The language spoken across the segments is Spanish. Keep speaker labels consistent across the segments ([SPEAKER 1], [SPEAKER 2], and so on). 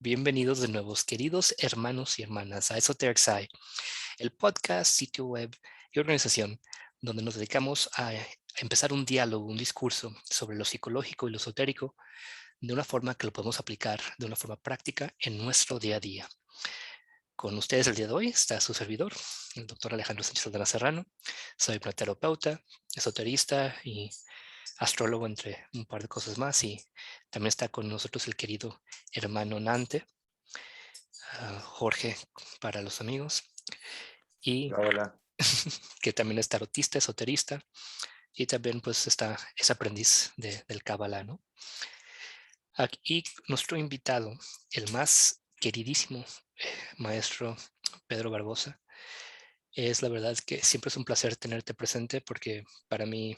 [SPEAKER 1] Bienvenidos de nuevo, queridos hermanos y hermanas, a Esoteric Sci, el podcast, sitio web y organización donde nos dedicamos a empezar un diálogo, un discurso sobre lo psicológico y lo esotérico de una forma que lo podemos aplicar de una forma práctica en nuestro día a día. Con ustedes el día de hoy está su servidor, el doctor Alejandro Sánchez Aldana Serrano. Soy terapeuta, esoterista y astrólogo, entre un par de cosas más, y también está con nosotros el querido hermano Nante, Jorge para los amigos, y
[SPEAKER 2] Hola.
[SPEAKER 1] que también es tarotista, esoterista, y también pues es aprendiz del Kabbalah, ¿no? Aquí nuestro invitado, el más queridísimo maestro Pedro Barbosa. Es la verdad que siempre es un placer tenerte presente porque para mí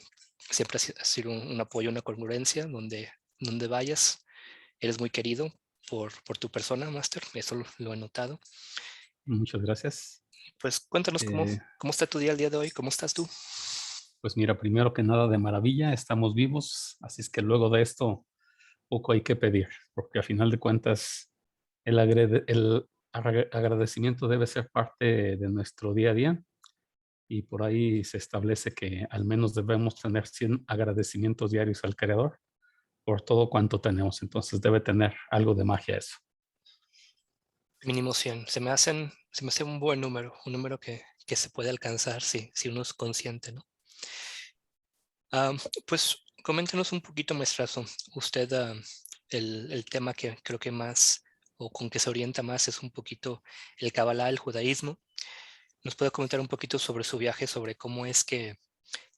[SPEAKER 1] siempre ha sido un apoyo, una congruencia donde vayas. Eres muy querido por tu persona, Máster, eso lo he notado.
[SPEAKER 2] Muchas gracias.
[SPEAKER 1] Pues cuéntanos
[SPEAKER 2] Eh,
[SPEAKER 1] cómo está tu día el día de hoy, cómo estás tú.
[SPEAKER 2] pues mira, primero que nada de maravilla, estamos vivos, así es que luego de esto poco hay que pedir, porque a final de cuentas el agradecimiento debe ser parte de nuestro día a día y por ahí se establece que al menos debemos tener 100 agradecimientos diarios al Creador por todo cuanto tenemos, entonces debe tener algo de magia eso.
[SPEAKER 1] Mínimo 100. Se me hace un número que se puede alcanzar si uno es consciente, ¿no? Pues coméntenos un poquito, maestrazo. Usted, el tema que creo que más o con que se orienta más es un poquito el Kabbalah, el judaísmo. ¿Nos puede comentar un poquito sobre su viaje, sobre cómo es que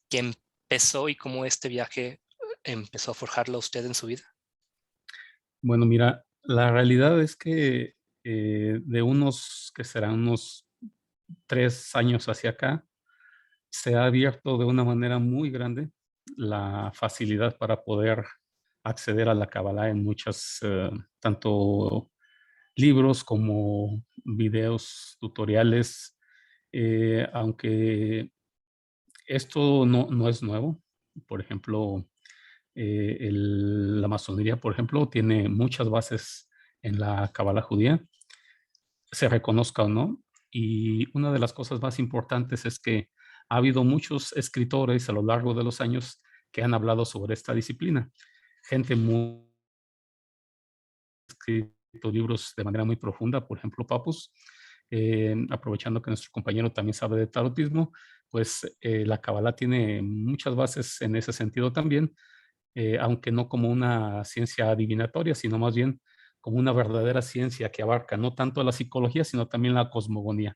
[SPEAKER 1] empezó y cómo este viaje empezó a forjarlo a usted en su vida?
[SPEAKER 2] Bueno, mira, la realidad es que de unos, que serán unos 3 años hacia acá, se ha abierto de una manera muy grande la facilidad para poder acceder a la Kabbalah en muchas, tanto libros como videos, tutoriales, aunque esto no es nuevo. Por ejemplo, la masonería, por ejemplo, tiene muchas bases en la Kabbalah judía, se reconozca o no. Y una de las cosas más importantes es que ha habido muchos escritores a lo largo de los años que han hablado sobre esta disciplina. Gente muy escrito libros de manera muy profunda, por ejemplo, Papus, aprovechando que nuestro compañero también sabe de tarotismo, pues la Kabbalah tiene muchas bases en ese sentido también, aunque no como una ciencia adivinatoria, sino más bien como una verdadera ciencia que abarca no tanto la psicología, sino también la cosmogonía.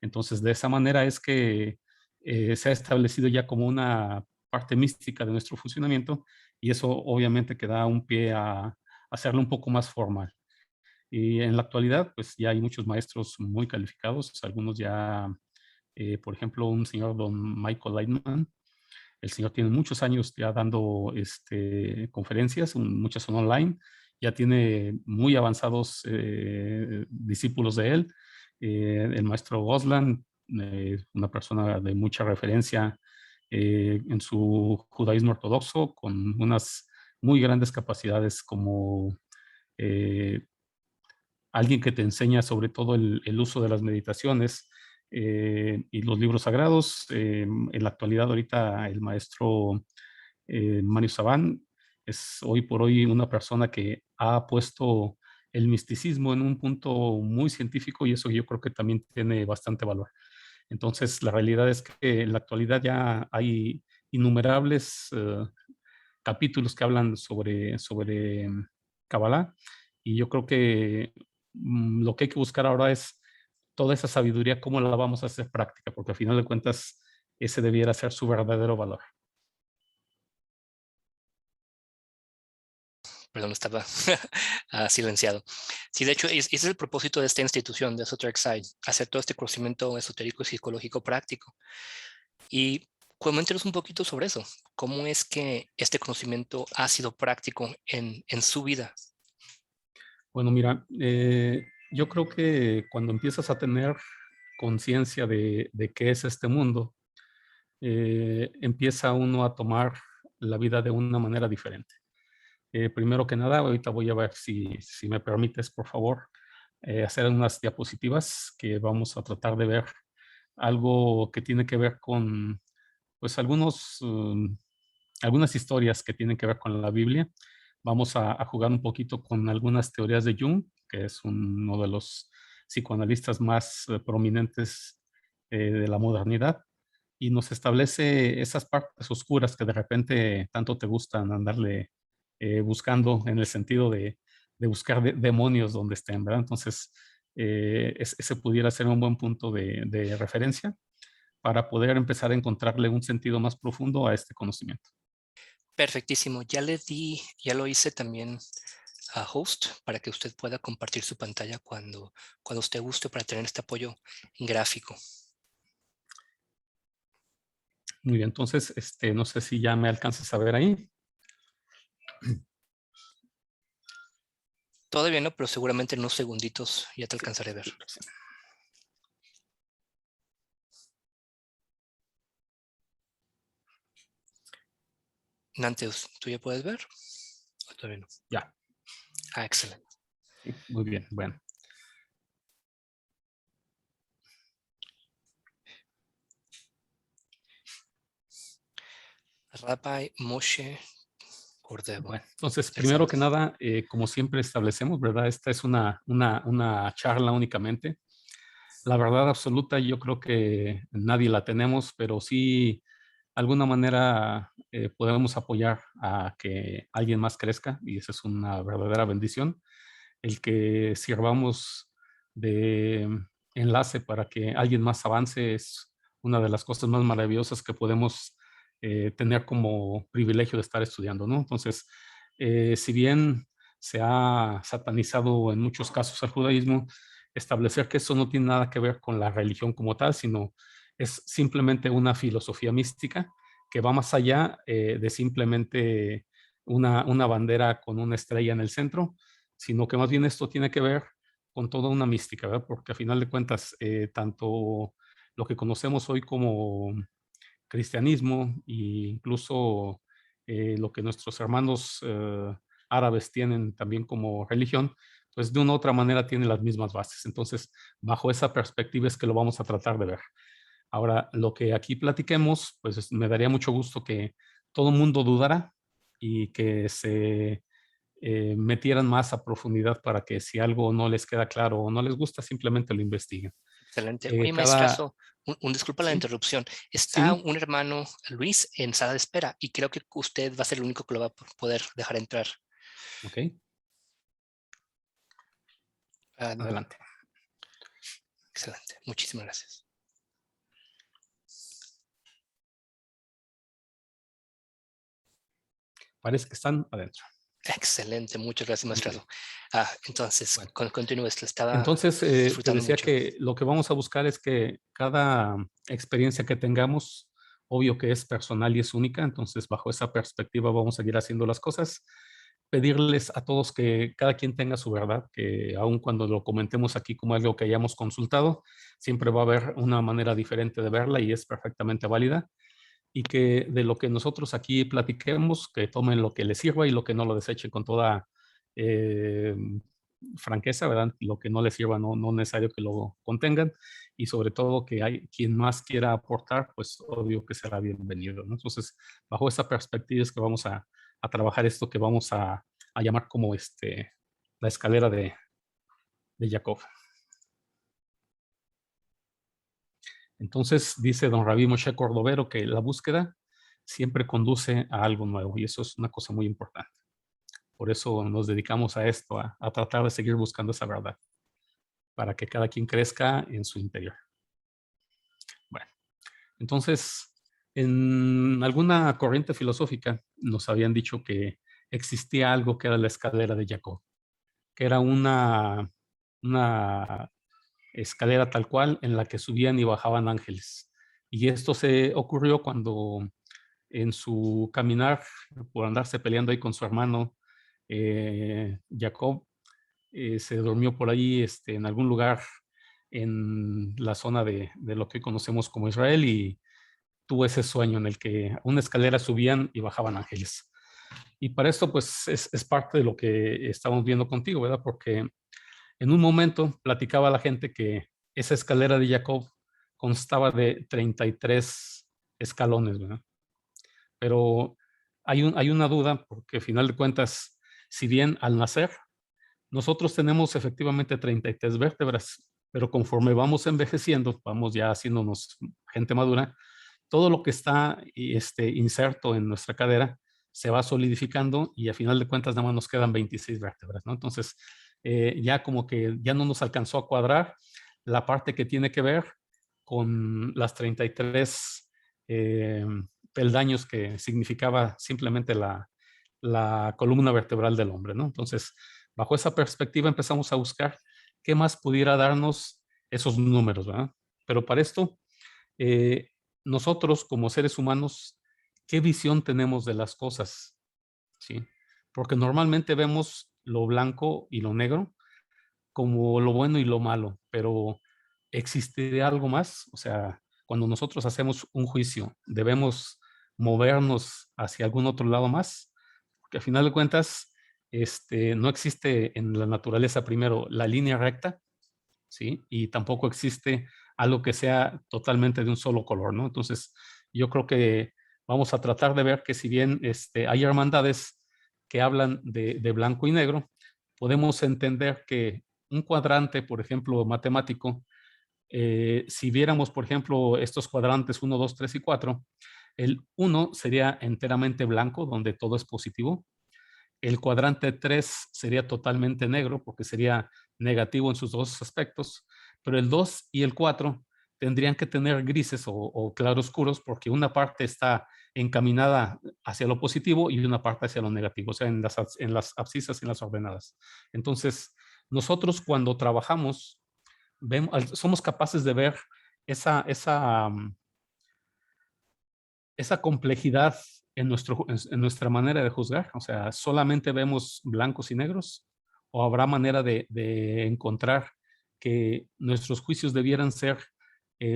[SPEAKER 2] Entonces, de esa manera es que se ha establecido ya como una parte mística de nuestro funcionamiento y eso obviamente que da un pie a hacerlo un poco más formal. Y en la actualidad, pues ya hay muchos maestros muy calificados, algunos ya, por ejemplo, un señor don Michael Lightman, el señor tiene muchos años ya dando conferencias, muchas son online, ya tiene muy avanzados discípulos de él. El maestro Goslan, una persona de mucha referencia en su judaísmo ortodoxo, con unas muy grandes capacidades como eh, alguien que te enseña sobre todo el uso de las meditaciones y los libros sagrados. En la actualidad, ahorita el maestro Mario Sabán es hoy por hoy una persona que ha puesto el misticismo en un punto muy científico y eso yo creo que también tiene bastante valor. Entonces, la realidad es que en la actualidad ya hay innumerables capítulos que hablan sobre Kabbalah y yo creo que lo que hay que buscar ahora es toda esa sabiduría, cómo la vamos a hacer práctica, porque al final de cuentas ese debiera ser su verdadero valor.
[SPEAKER 1] Perdón, estaba silenciado. Sí, de hecho, ese es el propósito de esta institución, de Esoteric Side, hacer todo este conocimiento esotérico y psicológico práctico. Y coméntenos un poquito sobre eso. ¿Cómo es que este conocimiento ha sido práctico en su vida?
[SPEAKER 2] Bueno, mira, yo creo que cuando empiezas a tener conciencia de qué es este mundo, empieza uno a tomar la vida de una manera diferente. Primero que nada, ahorita voy a ver si me permites, por favor, hacer unas diapositivas que vamos a tratar de ver algo que tiene que ver con, pues, algunas historias que tienen que ver con la Biblia. Vamos a jugar un poquito con algunas teorías de Jung, que es uno de los psicoanalistas más prominentes de la modernidad, y nos establece esas partes oscuras que de repente tanto te gustan andarle buscando, en el sentido de buscar demonios donde estén, ¿verdad? Entonces, ese pudiera ser un buen punto de referencia para poder empezar a encontrarle un sentido más profundo a este conocimiento.
[SPEAKER 1] Perfectísimo. Ya lo hice también a host para que usted pueda compartir su pantalla cuando usted guste para tener este apoyo gráfico.
[SPEAKER 2] Muy bien, entonces, no sé si ya me alcanzas a ver ahí.
[SPEAKER 1] Todavía no, pero seguramente en unos segunditos ya te alcanzaré a ver.
[SPEAKER 2] Sí.
[SPEAKER 1] Nanteus, ¿tú ya puedes ver? ¿O todavía no?
[SPEAKER 2] Ya.
[SPEAKER 1] Excelente.
[SPEAKER 2] Sí, muy bien, bueno.
[SPEAKER 1] Rabbi Moshe Cordero.
[SPEAKER 2] Bueno, entonces, primero que nada, como siempre establecemos, ¿verdad? Esta es una charla únicamente. La verdad absoluta yo creo que nadie la tenemos, pero sí, de alguna manera podemos apoyar a que alguien más crezca, y esa es una verdadera bendición. El que sirvamos de enlace para que alguien más avance es una de las cosas más maravillosas que podemos tener como privilegio de estar estudiando, ¿no? Entonces, si bien se ha satanizado en muchos casos el judaísmo, establecer que eso no tiene nada que ver con la religión como tal, sino es simplemente una filosofía mística que va más allá de simplemente una bandera con una estrella en el centro, sino que más bien esto tiene que ver con toda una mística, ¿verdad? Porque a final de cuentas, tanto lo que conocemos hoy como cristianismo e incluso lo que nuestros hermanos árabes tienen también como religión, pues de una u otra manera tienen las mismas bases. Entonces, bajo esa perspectiva es que lo vamos a tratar de ver. Ahora, lo que aquí platiquemos, pues me daría mucho gusto que todo el mundo dudara y que se metieran más a profundidad para que si algo no les queda claro o no les gusta, simplemente lo investiguen.
[SPEAKER 1] Excelente. Oye,
[SPEAKER 2] Cada...
[SPEAKER 1] maestrazo, disculpa la
[SPEAKER 2] Sí,
[SPEAKER 1] interrupción. Está
[SPEAKER 2] sí,
[SPEAKER 1] un hermano, Luis, en sala de espera y creo que usted va a ser el único que lo va a poder dejar entrar.
[SPEAKER 2] ok,
[SPEAKER 1] Ah,
[SPEAKER 2] adelante.
[SPEAKER 1] excelente. Muchísimas gracias.
[SPEAKER 2] Parece que están adentro.
[SPEAKER 1] Excelente. Muchas gracias,
[SPEAKER 2] Muy bien.
[SPEAKER 1] maestrazo. Entonces,
[SPEAKER 2] Bueno,
[SPEAKER 1] continúe. Lo estaba
[SPEAKER 2] entonces te
[SPEAKER 1] disfrutando
[SPEAKER 2] decía
[SPEAKER 1] mucho.
[SPEAKER 2] que lo que vamos a buscar es que cada experiencia que tengamos, obvio que es personal y es única, entonces bajo esa perspectiva vamos a seguir haciendo las cosas. Pedirles a todos que cada quien tenga su verdad, que aun cuando lo comentemos aquí como algo que hayamos consultado, siempre va a haber una manera diferente de verla y es perfectamente válida. Y que de lo que nosotros aquí platiquemos, que tomen lo que les sirva y lo que no lo desechen con toda eh, franqueza, ¿verdad? Lo que no les sirva no es necesario que lo contengan, y sobre todo que hay quien más quiera aportar, pues obvio que será bienvenido, ¿no? Entonces, bajo esa perspectiva es que vamos a trabajar esto que vamos a llamar como la escalera de Jacob. Entonces, dice don Rabí Moshe Cordovero que la búsqueda siempre conduce a algo nuevo, y eso es una cosa muy importante. Por eso nos dedicamos a esto, a tratar de seguir buscando esa verdad, para que cada quien crezca en su interior. Bueno, entonces, en alguna corriente filosófica nos habían dicho que existía algo que era la escalera de Jacob, que era una escalera tal cual en la que subían y bajaban ángeles. Y esto se ocurrió cuando en su caminar, por andarse peleando ahí con su hermano Jacob, se durmió por ahí en algún lugar en la zona de lo que hoy conocemos como Israel, y tuvo ese sueño en el que una escalera subían y bajaban ángeles. Y para esto, pues, es parte de lo que estamos viendo contigo, ¿verdad? Porque en un momento platicaba la gente que esa escalera de Jacob constaba de 33 escalones, ¿verdad? Pero hay una duda, porque al final de cuentas, si bien al nacer, nosotros tenemos efectivamente 33 vértebras, pero conforme vamos envejeciendo, vamos ya haciéndonos gente madura, todo lo que está inserto en nuestra cadera se va solidificando y a final de cuentas nada más nos quedan 26 vértebras, ¿no? Entonces, ya como que ya no nos alcanzó a cuadrar la parte que tiene que ver con las 33 eh, peldaños que significaba simplemente la columna vertebral del hombre, ¿no? Entonces, bajo esa perspectiva empezamos a buscar qué más pudiera darnos esos números, ¿verdad? Pero para esto, eh, nosotros como seres humanos, ¿qué visión tenemos de las cosas? ¿Sí? Porque normalmente vemos lo blanco y lo negro como lo bueno y lo malo, pero ¿existe algo más? O sea, cuando nosotros hacemos un juicio, ¿debemos movernos hacia algún otro lado más? Porque al final de cuentas, no existe en la naturaleza primero la línea recta, ¿sí? Y tampoco existe algo que sea totalmente de un solo color, ¿no? Entonces, yo creo que vamos a tratar de ver que si bien hay hermandades que hablan de blanco y negro, podemos entender que un cuadrante, por ejemplo, matemático, si viéramos, por ejemplo, estos cuadrantes 1, 2, 3 y 4, el 1 sería enteramente blanco, donde todo es positivo. El cuadrante 3 sería totalmente negro porque sería negativo en sus dos aspectos, pero el 2 y el 4 tendrían que tener grises o claroscuros porque una parte está encaminada hacia lo positivo y una parte hacia lo negativo, o sea, en las abscisas y en las ordenadas. Entonces, nosotros cuando trabajamos, somos capaces de ver esa complejidad en nuestra manera de juzgar. O sea, solamente vemos blancos y negros, o habrá manera de encontrar que nuestros juicios debieran ser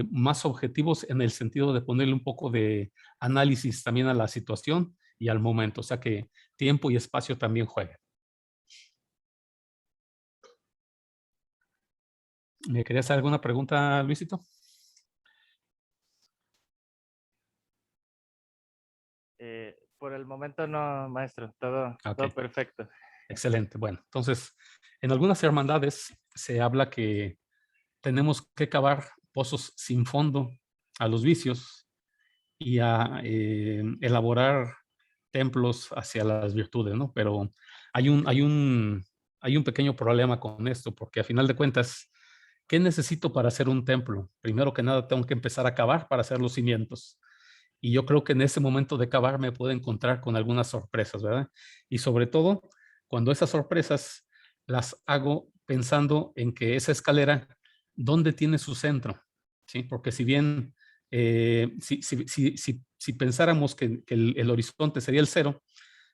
[SPEAKER 2] más objetivos en el sentido de ponerle un poco de análisis también a la situación y al momento. O sea, que tiempo y espacio también jueguen. ¿Me querías hacer alguna pregunta, Luisito?
[SPEAKER 3] Por el momento no, maestro, todo,
[SPEAKER 2] Ok,
[SPEAKER 3] todo perfecto.
[SPEAKER 2] excelente. Bueno, entonces, en algunas hermandades se habla que tenemos que cavar pozos sin fondo a los vicios y a elaborar templos hacia las virtudes, ¿no? Pero hay un pequeño problema con esto, porque a final de cuentas, ¿qué necesito para hacer un templo? Primero que nada, tengo que empezar a cavar para hacer los cimientos. Y yo creo que en ese momento de cavar me puedo encontrar con algunas sorpresas, ¿verdad? Y sobre todo, cuando esas sorpresas las hago pensando en que esa escalera, ¿dónde tiene su centro? ¿Sí? Porque si bien, si pensáramos que el horizonte sería el cero,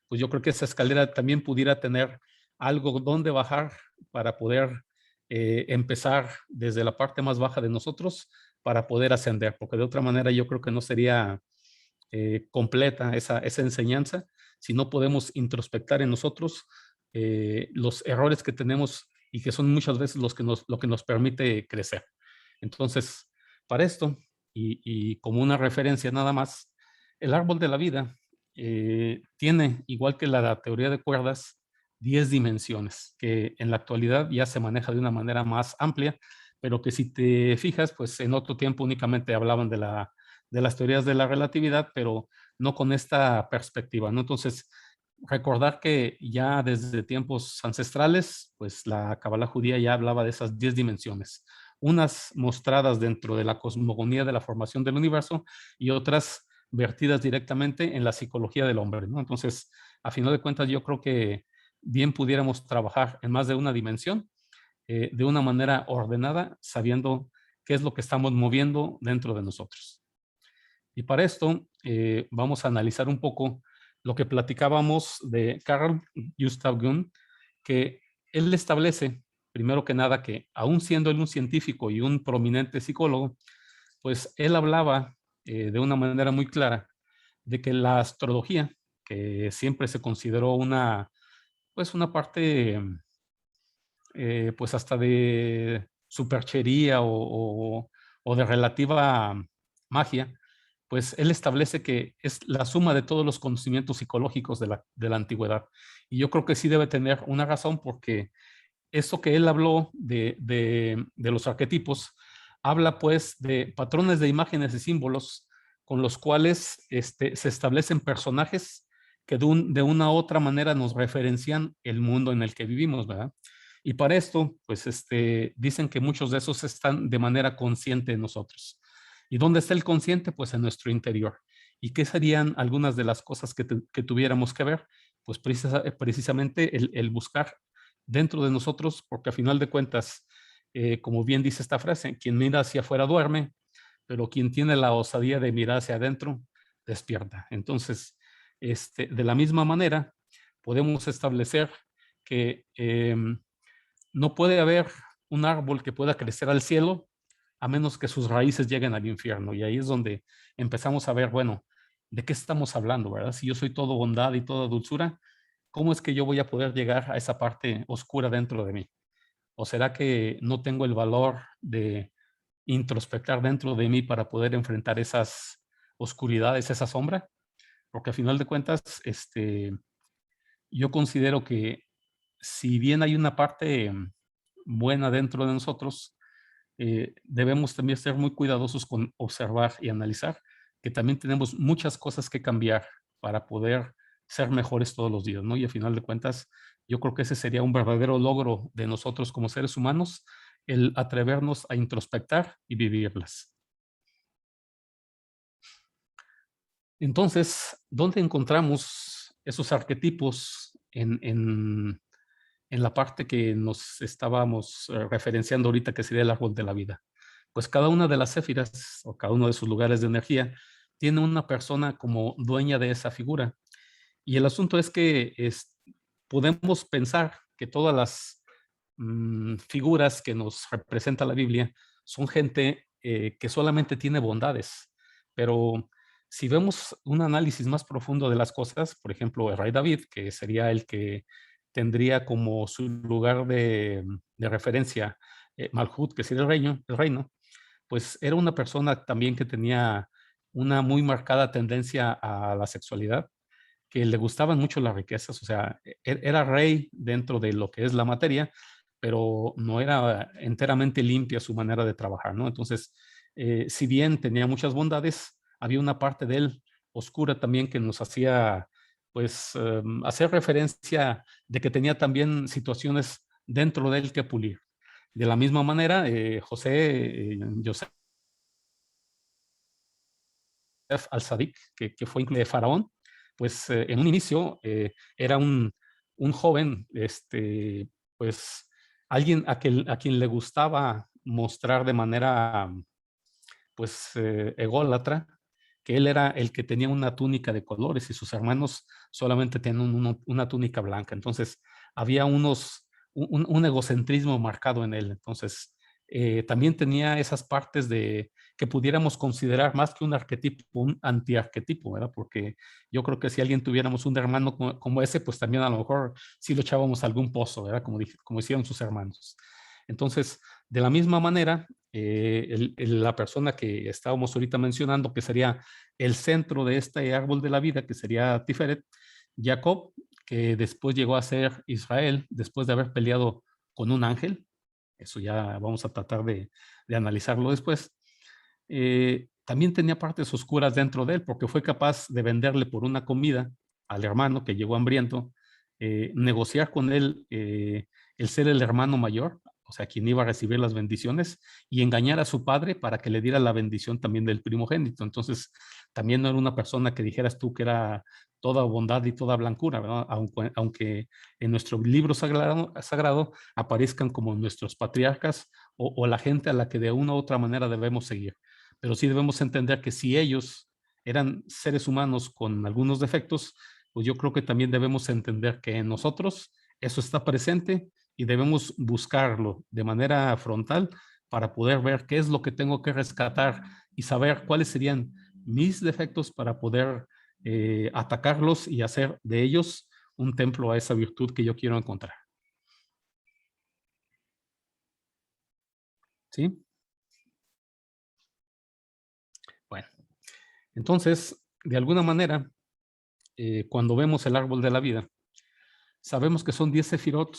[SPEAKER 2] pues yo creo que esa escalera también pudiera tener algo donde bajar para poder empezar desde la parte más baja de nosotros para poder ascender, porque de otra manera yo creo que no sería completa esa enseñanza si no podemos introspectar en nosotros los errores que tenemos y que son muchas veces lo que nos permite crecer. Entonces, para esto, y como una referencia nada más, el árbol de la vida tiene, igual que la teoría de cuerdas, 10 dimensiones, que en la actualidad ya se maneja de una manera más amplia, pero que si te fijas, pues en otro tiempo únicamente hablaban de las teorías de la relatividad, pero no con esta perspectiva, ¿no? Entonces, recordar que ya desde tiempos ancestrales, pues la Kabbalah judía ya hablaba de esas 10 dimensiones, unas mostradas dentro de la cosmogonía de la formación del universo y otras vertidas directamente en la psicología del hombre, ¿no? Entonces, a final de cuentas, yo creo que bien pudiéramos trabajar en más de una dimensión de una manera ordenada, sabiendo qué es lo que estamos moviendo dentro de nosotros. Y para esto vamos a analizar un poco lo que platicábamos de Carl Gustav Jung, que él establece, primero que nada, que aún siendo él un científico y un prominente psicólogo, pues él hablaba de una manera muy clara de que la astrología que siempre se consideró una parte, pues hasta de superchería o de relativa magia, pues él establece que es la suma de todos los conocimientos psicológicos de la antigüedad. Y yo creo que sí debe tener una razón, porque eso que él habló de los arquetipos, habla pues de patrones de imágenes y símbolos con los cuales se establecen personajes que de una u otra manera nos referencian el mundo en el que vivimos, ¿verdad? Y para esto, pues dicen que muchos de esos están de manera consciente en nosotros. ¿Y dónde está el consciente? Pues en nuestro interior. ¿Y qué serían algunas de las cosas que tuviéramos que ver? Pues precisamente el buscar dentro de nosotros, porque a final de cuentas, como bien dice esta frase, quien mira hacia afuera duerme, pero quien tiene la osadía de mirar hacia adentro, despierta. Entonces, de la misma manera, podemos establecer que no puede haber un árbol que pueda crecer al cielo a menos que sus raíces lleguen al infierno. Y ahí es donde empezamos a ver, bueno, ¿de qué estamos hablando, verdad? Si yo soy todo bondad y toda dulzura, ¿cómo es que yo voy a poder llegar a esa parte oscura dentro de mí? ¿O será que no tengo el valor de introspectar dentro de mí para poder enfrentar esas oscuridades, esa sombra? Porque al final de cuentas, yo considero que si bien hay una parte buena dentro de nosotros, debemos también ser muy cuidadosos con observar y analizar que también tenemos muchas cosas que cambiar para poder ser mejores todos los días, ¿no? Y al final de cuentas, yo creo que ese sería un verdadero logro de nosotros como seres humanos, el atrevernos a introspectar y vivirlas. Entonces, ¿dónde encontramos esos arquetipos en la parte que nos estábamos referenciando ahorita, que sería el árbol de la vida? Pues cada una de las céfiras o cada uno de sus lugares de energía tiene una persona como dueña de esa figura. Y el asunto es que podemos pensar que todas las figuras que nos representa la Biblia son gente que solamente tiene bondades, pero si vemos un análisis más profundo de las cosas, por ejemplo, el rey David, que sería el que tendría como su lugar de referencia Malhut, que sería el reino, pues era una persona también que tenía una muy marcada tendencia a la sexualidad, que le gustaban mucho las riquezas, o sea, era rey dentro de lo que es la materia, pero no era enteramente limpia su manera de trabajar, ¿no? Entonces, si bien tenía muchas bondades, había una parte de él oscura también que nos hacía, pues, hacer referencia de que tenía también situaciones dentro de él que pulir. De la misma manera, José al-Sadiq, que fue incluido de Faraón, pues en un inicio era un joven, pues alguien a quien le gustaba mostrar de manera, pues, ególatra, que él era el que tenía una túnica de colores y sus hermanos solamente tenían una túnica blanca. Entonces, había un egocentrismo marcado en él. Entonces, también tenía esas partes de que pudiéramos considerar más que un arquetipo, un antiarquetipo, ¿verdad? Porque yo creo que si alguien tuviéramos un hermano como ese, pues también a lo mejor sí lo echábamos a algún pozo, ¿verdad? Como hicieron sus hermanos. Entonces, de la misma manera, la persona que estábamos ahorita mencionando, que sería el centro de este árbol de la vida, que sería Tiferet, Jacob, que después llegó a ser Israel, después de haber peleado con un ángel, eso ya vamos a tratar de analizarlo después, también tenía partes oscuras dentro de él, porque fue capaz de venderle por una comida al hermano que llegó hambriento, negociar con él el ser el hermano mayor, o sea, quien iba a recibir las bendiciones, y engañar a su padre para que le diera la bendición también del primogénito. Entonces, también no era una persona que dijeras tú que era toda bondad y toda blancura, ¿verdad? Aunque en nuestro libro sagrado aparezcan como nuestros patriarcas o la gente a la que de una u otra manera debemos seguir. Pero sí debemos entender que si ellos eran seres humanos con algunos defectos, pues yo creo que también debemos entender que en nosotros eso está presente y debemos buscarlo de manera frontal para poder ver qué es lo que tengo que rescatar y saber cuáles serían mis defectos para poder atacarlos y hacer de ellos un templo a esa virtud que yo quiero encontrar. ¿Sí? Bueno, entonces, de alguna manera, cuando vemos el árbol de la vida, sabemos que son 10 sefirot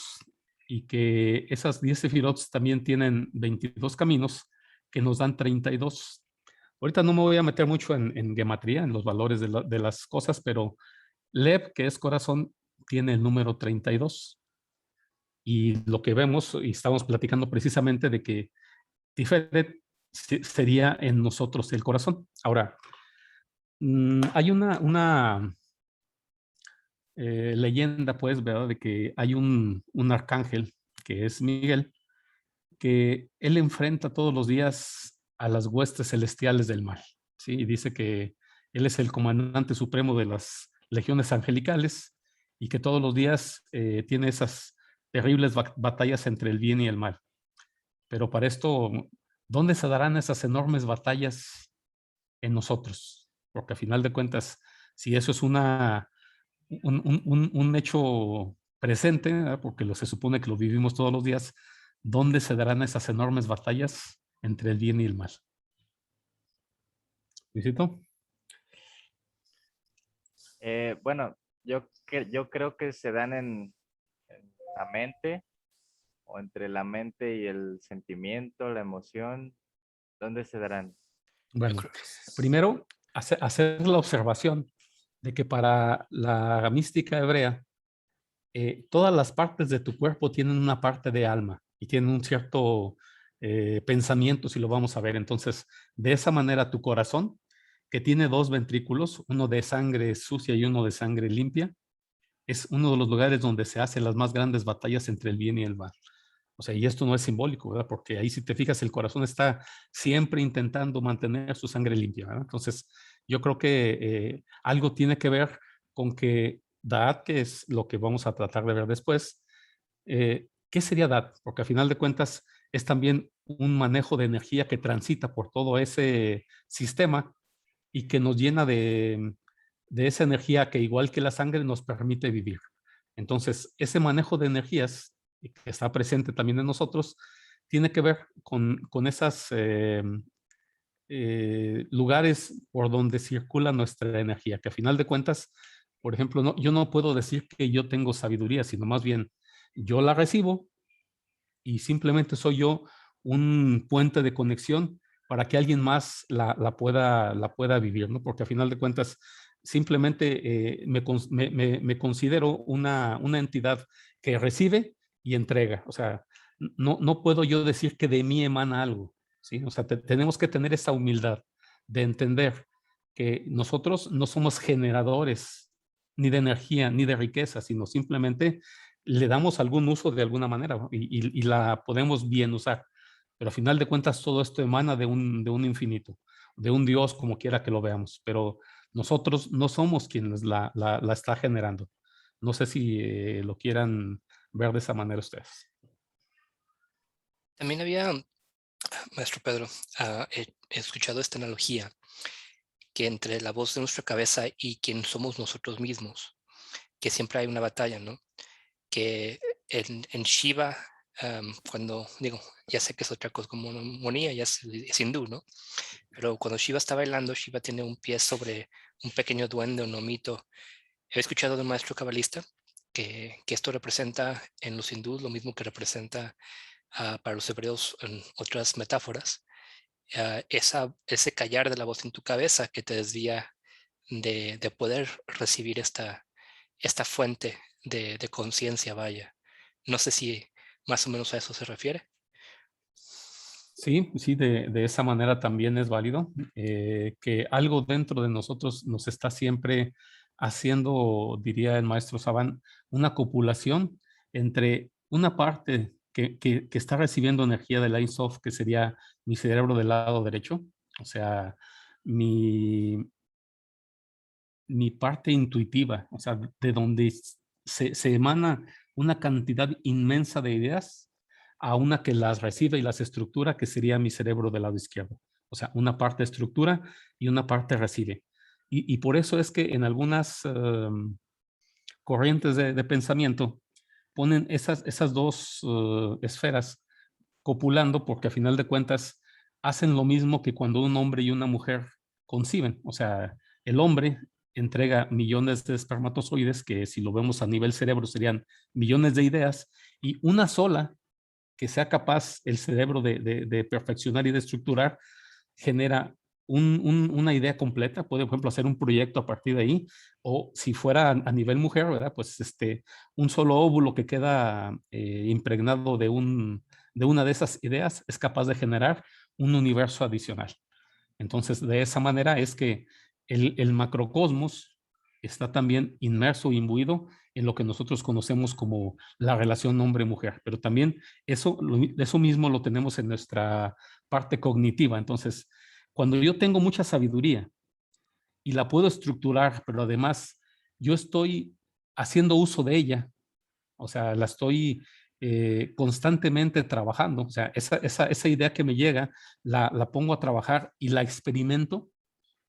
[SPEAKER 2] y que esas 10 sefirot también tienen 22 caminos que nos dan 32. Ahorita no me voy a meter mucho en gematría, en los valores de las cosas, pero Lev, que es corazón, tiene el número 32. Y lo que vemos, y estamos platicando precisamente de que Tiferet sería en nosotros el corazón. Ahora, hay una leyenda, pues, ¿verdad? De que hay un arcángel, que es Miguel, que él enfrenta todos los días a las huestes celestiales del mal, ¿sí? Y dice que él es el comandante supremo de las legiones angelicales y que todos los días tiene esas terribles batallas entre el bien y el mal. Pero para esto, ¿dónde se darán esas enormes batallas en nosotros? Porque a final de cuentas, si eso es un hecho presente, ¿verdad? Porque se supone que lo vivimos todos los días, ¿dónde se darán esas enormes batallas entre el bien y el mal? ¿Luisito?
[SPEAKER 3] Bueno, yo creo que se dan en la mente o entre la mente y el sentimiento, la emoción. ¿Dónde se darán?
[SPEAKER 2] Bueno, primero, hacer la observación de que para la mística hebrea, todas las partes de tu cuerpo tienen una parte de alma y tienen un cierto pensamiento, si lo vamos a ver. Entonces, de esa manera, tu corazón, que tiene 2 ventrículos, uno de sangre sucia y uno de sangre limpia, es uno de los lugares donde se hacen las más grandes batallas entre el bien y el mal. O sea, y esto no es simbólico, ¿verdad? Porque ahí, si te fijas, el corazón está siempre intentando mantener su sangre limpia, ¿verdad? Entonces, yo creo que algo tiene que ver con que Da'at, que es lo que vamos a tratar de ver después, ¿qué sería Da'at? Porque a final de cuentas es también un manejo de energía que transita por todo ese sistema y que nos llena de esa energía que, igual que la sangre, nos permite vivir. Entonces, ese manejo de energías que está presente también en nosotros tiene que ver con esas lugares por donde circula nuestra energía, que a final de cuentas, por ejemplo, yo no puedo decir que yo tengo sabiduría, sino más bien yo la recibo y simplemente soy yo un puente de conexión para que alguien más la pueda vivir, ¿no? Porque a final de cuentas, simplemente me considero una entidad que recibe y entrega. O sea, no puedo yo decir que de mí emana algo, ¿sí? O sea, tenemos que tener esa humildad de entender que nosotros no somos generadores ni de energía ni de riqueza, sino simplemente le damos algún uso de alguna manera y la podemos bien usar. Pero a final de cuentas todo esto emana de un infinito, de un Dios, como quiera que lo veamos. Pero nosotros no somos quienes la está generando. No sé si lo quieran ver de esa manera ustedes.
[SPEAKER 1] También había, maestro Pedro, he escuchado esta analogía que entre la voz de nuestra cabeza y quien somos nosotros mismos, que siempre hay una batalla, ¿no? Que en Shiva, cuando, digo, ya sé que es otra cosa como monía, ya es hindú, ¿no? Pero cuando Shiva está bailando, Shiva tiene un pie sobre un pequeño duende, un omito. He escuchado de un maestro cabalista que esto representa en los hindús lo mismo que representa para los hebreos en otras metáforas, ese callar de la voz en tu cabeza que te desvía de poder recibir esta fuente de conciencia, vaya. No sé si más o menos a eso se refiere.
[SPEAKER 2] Sí, sí, de esa manera también es válido, que algo dentro de nosotros nos está siempre haciendo, diría el maestro Saban, una copulación entre una parte que está recibiendo energía del Ein Sof, que sería mi cerebro del lado derecho, o sea, mi, mi parte intuitiva, o sea, de donde se emana una cantidad inmensa de ideas a una que las recibe y las estructura, que sería mi cerebro del lado izquierdo. O sea, una parte estructura y una parte recibe. Y por eso es que en algunas corrientes de pensamiento ponen esas dos esferas copulando, porque a final de cuentas hacen lo mismo que cuando un hombre y una mujer conciben. O sea, el hombre entrega millones de espermatozoides, que si lo vemos a nivel cerebro serían millones de ideas, y una sola que sea capaz el cerebro de perfeccionar y de estructurar, genera una idea completa, puede, por ejemplo, hacer un proyecto a partir de ahí, o si fuera a nivel mujer, ¿verdad? Pues un solo óvulo que queda impregnado de una de esas ideas es capaz de generar un universo adicional. Entonces, de esa manera es que el macrocosmos está también inmerso, imbuido en lo que nosotros conocemos como la relación hombre-mujer, pero también eso mismo lo tenemos en nuestra parte cognitiva. Entonces, cuando yo tengo mucha sabiduría y la puedo estructurar, pero además yo estoy haciendo uso de ella, o sea, la estoy constantemente trabajando, o sea, esa idea que me llega, la pongo a trabajar y la experimento,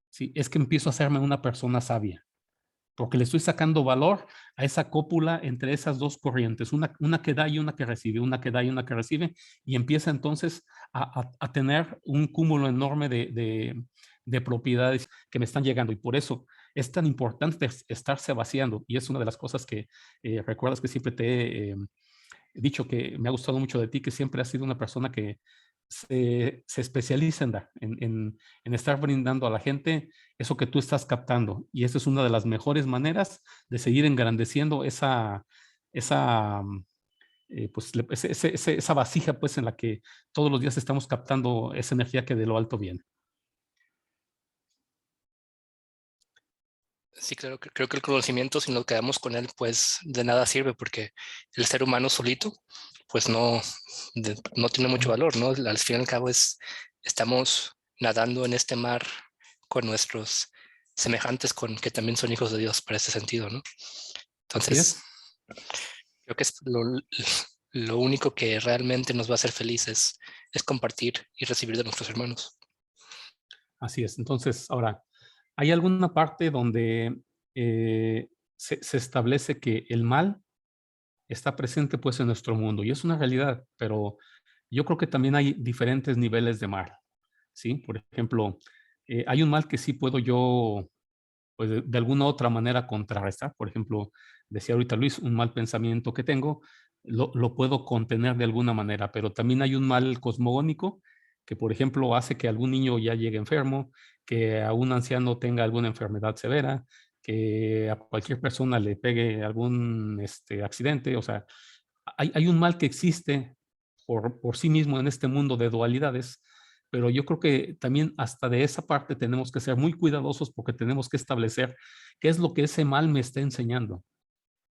[SPEAKER 2] ¿sí? Es que empiezo a hacerme una persona sabia, porque le estoy sacando valor a esa cópula entre esas dos corrientes, una que da y una que recibe, una que da y una que recibe, y empieza entonces a tener un cúmulo enorme de propiedades que me están llegando, y por eso es tan importante estarse vaciando, y es una de las cosas que recuerdas que siempre te he dicho que me ha gustado mucho de ti, que siempre has sido una persona que se especializa en dar, en estar brindando a la gente eso que tú estás captando. Y esa es una de las mejores maneras de seguir engrandeciendo esa, pues, esa vasija pues, en la que todos los días estamos captando esa energía que de lo alto viene.
[SPEAKER 1] Sí, claro, creo que el conocimiento, si nos quedamos con él, pues de nada sirve, porque el ser humano solito, pues no tiene mucho valor, ¿no? Al fin y al cabo estamos nadando en este mar con nuestros semejantes, que también son hijos de Dios para ese sentido, ¿no?
[SPEAKER 2] Así
[SPEAKER 1] Entonces,
[SPEAKER 2] es.
[SPEAKER 1] creo que lo único que realmente nos va a hacer felices es compartir y recibir de nuestros hermanos.
[SPEAKER 2] Así es. Entonces, ahora, ¿hay alguna parte donde se establece que el mal está presente pues en nuestro mundo? Y es una realidad, pero yo creo que también hay diferentes niveles de mal, ¿sí? Por ejemplo, hay un mal que sí puedo yo, pues de alguna otra manera contrarrestar. Por ejemplo, decía ahorita Luis, un mal pensamiento que tengo, lo puedo contener de alguna manera, pero también hay un mal cosmogónico que, por ejemplo, hace que algún niño ya llegue enfermo, que a un anciano tenga alguna enfermedad severa, que a cualquier persona le pegue algún accidente. O sea, hay un mal que existe por sí mismo en este mundo de dualidades, pero yo creo que también hasta de esa parte tenemos que ser muy cuidadosos porque tenemos que establecer qué es lo que ese mal me está enseñando,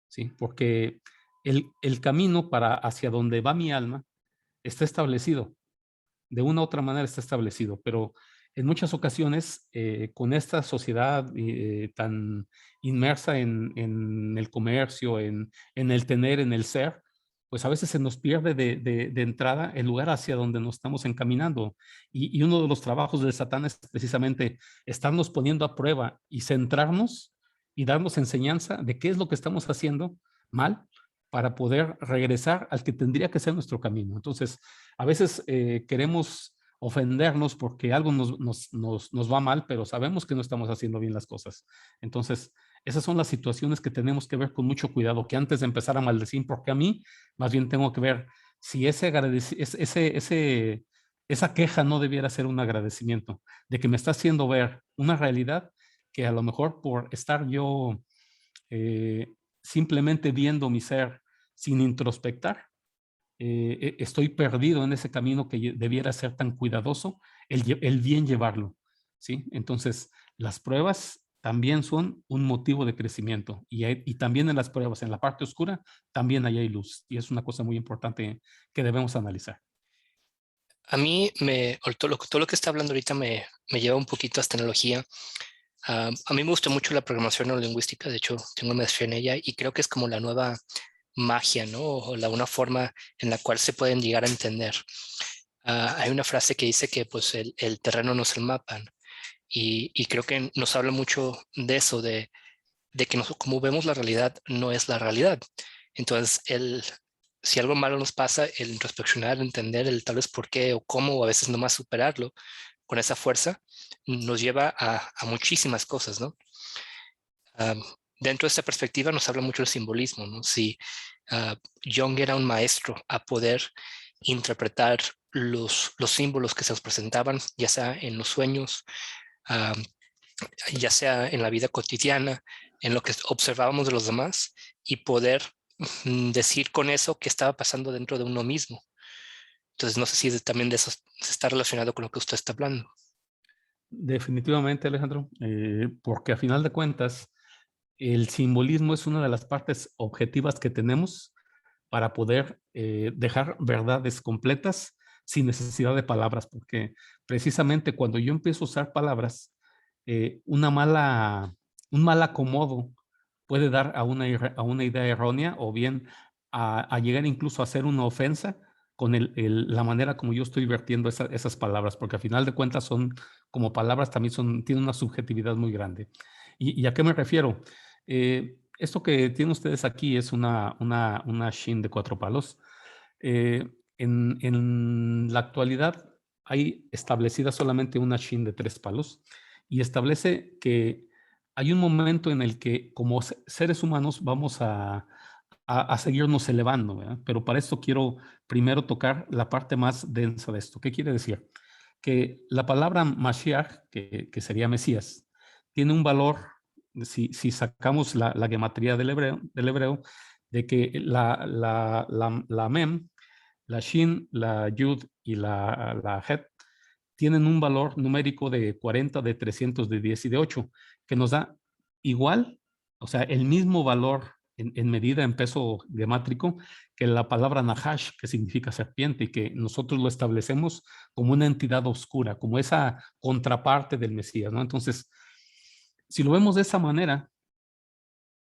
[SPEAKER 2] ¿sí? Porque el camino para hacia donde va mi alma está establecido, de una u otra manera está establecido, pero en muchas ocasiones con esta sociedad tan inmersa en el comercio, en el tener, en el ser, pues a veces se nos pierde de entrada el lugar hacia donde nos estamos encaminando. Y uno de los trabajos del Satán es precisamente estarnos poniendo a prueba y centrarnos y darnos enseñanza de qué es lo que estamos haciendo mal para poder regresar al que tendría que ser nuestro camino. Entonces, a veces queremos ofendernos porque algo nos va mal, pero sabemos que no estamos haciendo bien las cosas. Entonces, esas son las situaciones que tenemos que ver con mucho cuidado, que antes de empezar a maldecir, porque a mí más bien tengo que ver si esa queja no debiera ser un agradecimiento, de que me está haciendo ver una realidad que a lo mejor por estar yo simplemente viendo mi ser sin introspectar, estoy perdido en ese camino que debiera ser tan cuidadoso, el bien llevarlo, ¿sí? Entonces, las pruebas también son un motivo de crecimiento y también en las pruebas, en la parte oscura, también ahí hay luz y es una cosa muy importante que debemos analizar.
[SPEAKER 1] A mí, todo lo que está hablando ahorita me lleva un poquito a esta analogía. A mí me gusta mucho la programación neurolingüística, de hecho, tengo una maestría en ella y creo que es como la nueva magia, ¿no? O una forma en la cual se pueden llegar a entender. Hay una frase que dice que pues el terreno no es el mapa, ¿no? Y creo que nos habla mucho de eso, de que como vemos la realidad, no es la realidad. Entonces, si algo malo nos pasa, el introspeccionar, entender el tal vez por qué o cómo, o a veces nomás superarlo con esa fuerza, nos lleva a muchísimas cosas, ¿no? Um, Dentro de esta perspectiva nos habla mucho el simbolismo, ¿no? Si Jung era un maestro a poder interpretar los símbolos que se nos presentaban, ya sea en los sueños, um, ya sea en la vida cotidiana, en lo que observábamos de los demás, y poder decir con eso qué estaba pasando dentro de uno mismo. Entonces, no sé si también de eso se está relacionado con lo que usted está hablando.
[SPEAKER 2] Definitivamente, Alejandro, porque a final de cuentas, el simbolismo es una de las partes objetivas que tenemos para poder dejar verdades completas sin necesidad de palabras, porque precisamente cuando yo empiezo a usar palabras, un mal acomodo puede dar a una idea errónea o bien a llegar incluso a ser una ofensa con la manera como yo estoy vertiendo esas palabras, porque al final de cuentas son como palabras, también tienen una subjetividad muy grande. ¿Y a qué me refiero? Esto que tienen ustedes aquí es una shin de 4 palos. En la actualidad hay establecida solamente una shin de 3 palos y establece que hay un momento en el que como seres humanos vamos a seguirnos elevando, ¿verdad? Pero para esto quiero primero tocar la parte más densa de esto. ¿Qué quiere decir? Que la palabra Mashiach, que sería Mesías, tiene un valor, si sacamos la gematría del hebreo, de que la Mem, la Shin, la Yud y la Het tienen un valor numérico de 40, de 300, de 10 y de 8, que nos da igual, o sea, el mismo valor en medida, en peso gemátrico, que la palabra Nahash, que significa serpiente, y que nosotros lo establecemos como una entidad oscura, como esa contraparte del Mesías, ¿no? Entonces, si lo vemos de esa manera,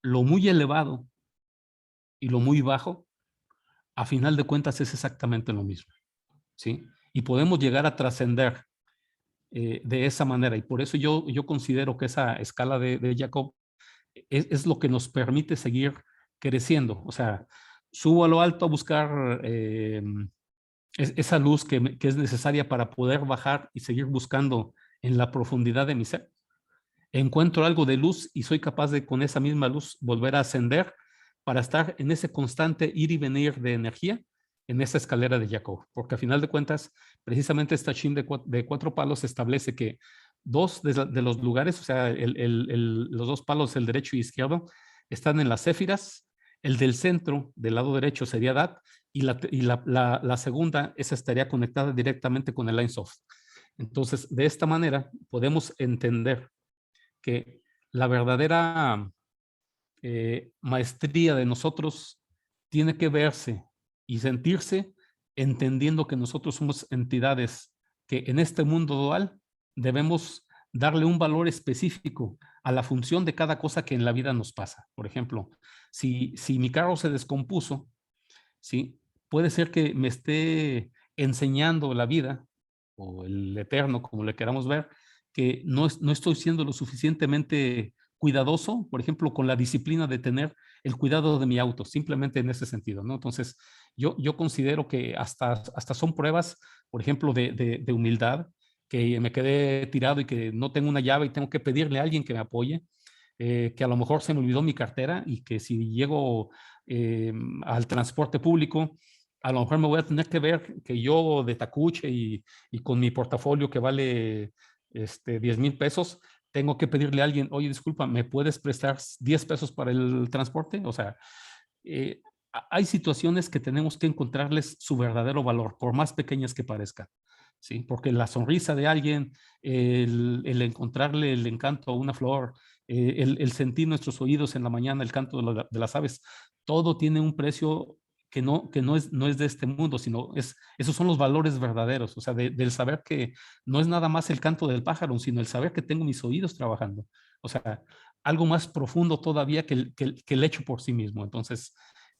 [SPEAKER 2] lo muy elevado y lo muy bajo, a final de cuentas es exactamente lo mismo, ¿sí? Y podemos llegar a trascender de esa manera. Y por eso yo considero que esa escala de Jacob es lo que nos permite seguir creciendo. O sea, subo a lo alto a buscar esa luz que es necesaria para poder bajar y seguir buscando en la profundidad de mi ser. Encuentro algo de luz y soy capaz de con esa misma luz volver a ascender para estar en ese constante ir y venir de energía en esa escalera de Jacob, porque a final de cuentas, precisamente esta Shin de 4 palos establece que dos de los lugares, o sea, los 2 palos, el derecho y izquierdo, están en las céfiras. El del centro, del lado derecho, sería Dat, y la segunda, esa estaría conectada directamente con el Ein Sof. Entonces, de esta manera, podemos entender que la verdadera maestría de nosotros tiene que verse y sentirse entendiendo que nosotros somos entidades que en este mundo dual debemos darle un valor específico a la función de cada cosa que en la vida nos pasa. Por ejemplo, si mi carro se descompuso, ¿sí? Puede ser que me esté enseñando la vida o el eterno, como le queramos ver, que no estoy siendo lo suficientemente cuidadoso, por ejemplo, con la disciplina de tener el cuidado de mi auto, simplemente en ese sentido, ¿no? Entonces, yo considero que hasta son pruebas, por ejemplo, de humildad, que me quedé tirado y que no tengo una llave y tengo que pedirle a alguien que me apoye, que a lo mejor se me olvidó mi cartera y que si llego al transporte público, a lo mejor me voy a tener que ver que yo de tacuche y con mi portafolio que vale 10,000 pesos, tengo que pedirle a alguien, oye, disculpa, ¿me puedes prestar 10 pesos para el transporte? O sea, eh, hay situaciones que tenemos que encontrarles su verdadero valor, por más pequeñas que parezcan. ¿Sí? Porque la sonrisa de alguien, el encontrarle el encanto a una flor, el sentir nuestros oídos en la mañana, el canto de las aves, todo tiene un precio que no es de este mundo, sino esos son los valores verdaderos, o sea, del saber que no es nada más el canto del pájaro, sino el saber que tengo mis oídos trabajando. O sea, algo más profundo todavía que el hecho por sí mismo. Entonces,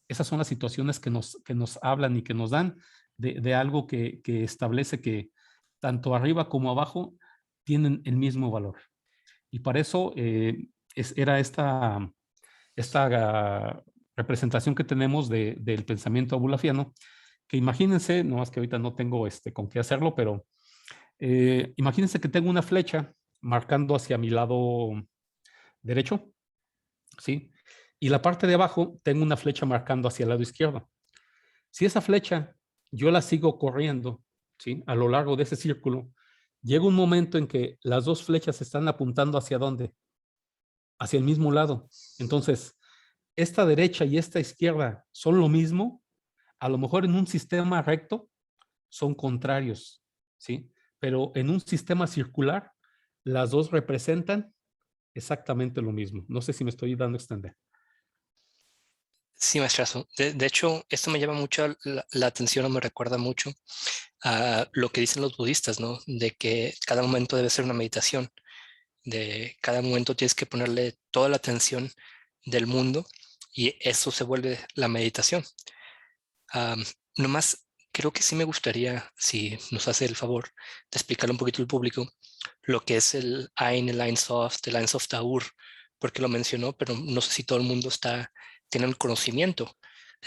[SPEAKER 2] esas son las situaciones que nos hablan y que nos dan de algo que establece que tanto arriba como abajo tienen el mismo valor. Y para eso era esta representación que tenemos del pensamiento abulafiano, que imagínense, no más que ahorita no tengo con qué hacerlo, pero imagínense que tengo una flecha marcando hacia mi lado derecho, ¿sí? Y la parte de abajo tengo una flecha marcando hacia el lado izquierdo. Si esa flecha yo la sigo corriendo, ¿sí? A lo largo de ese círculo, llega un momento en que las dos flechas están apuntando hacia dónde, hacia el mismo lado. Entonces, esta derecha y esta izquierda son lo mismo, a lo mejor en un sistema recto son contrarios, ¿sí? Pero en un sistema circular, las dos representan exactamente lo mismo. No sé si me estoy dando a extender.
[SPEAKER 1] Sí, maestrazo. De hecho, esto me llama mucho la atención o me recuerda mucho a lo que dicen los budistas, ¿no? De que cada momento debe ser una meditación, de cada momento tienes que ponerle toda la atención del mundo y eso se vuelve la meditación. Nomás creo que sí me gustaría, si nos hace el favor, de explicarle un poquito al público lo que es el Ein, el Ein Sof, el Ein Sof Ta'ur, porque lo mencionó, pero no sé si todo el mundo tiene el conocimiento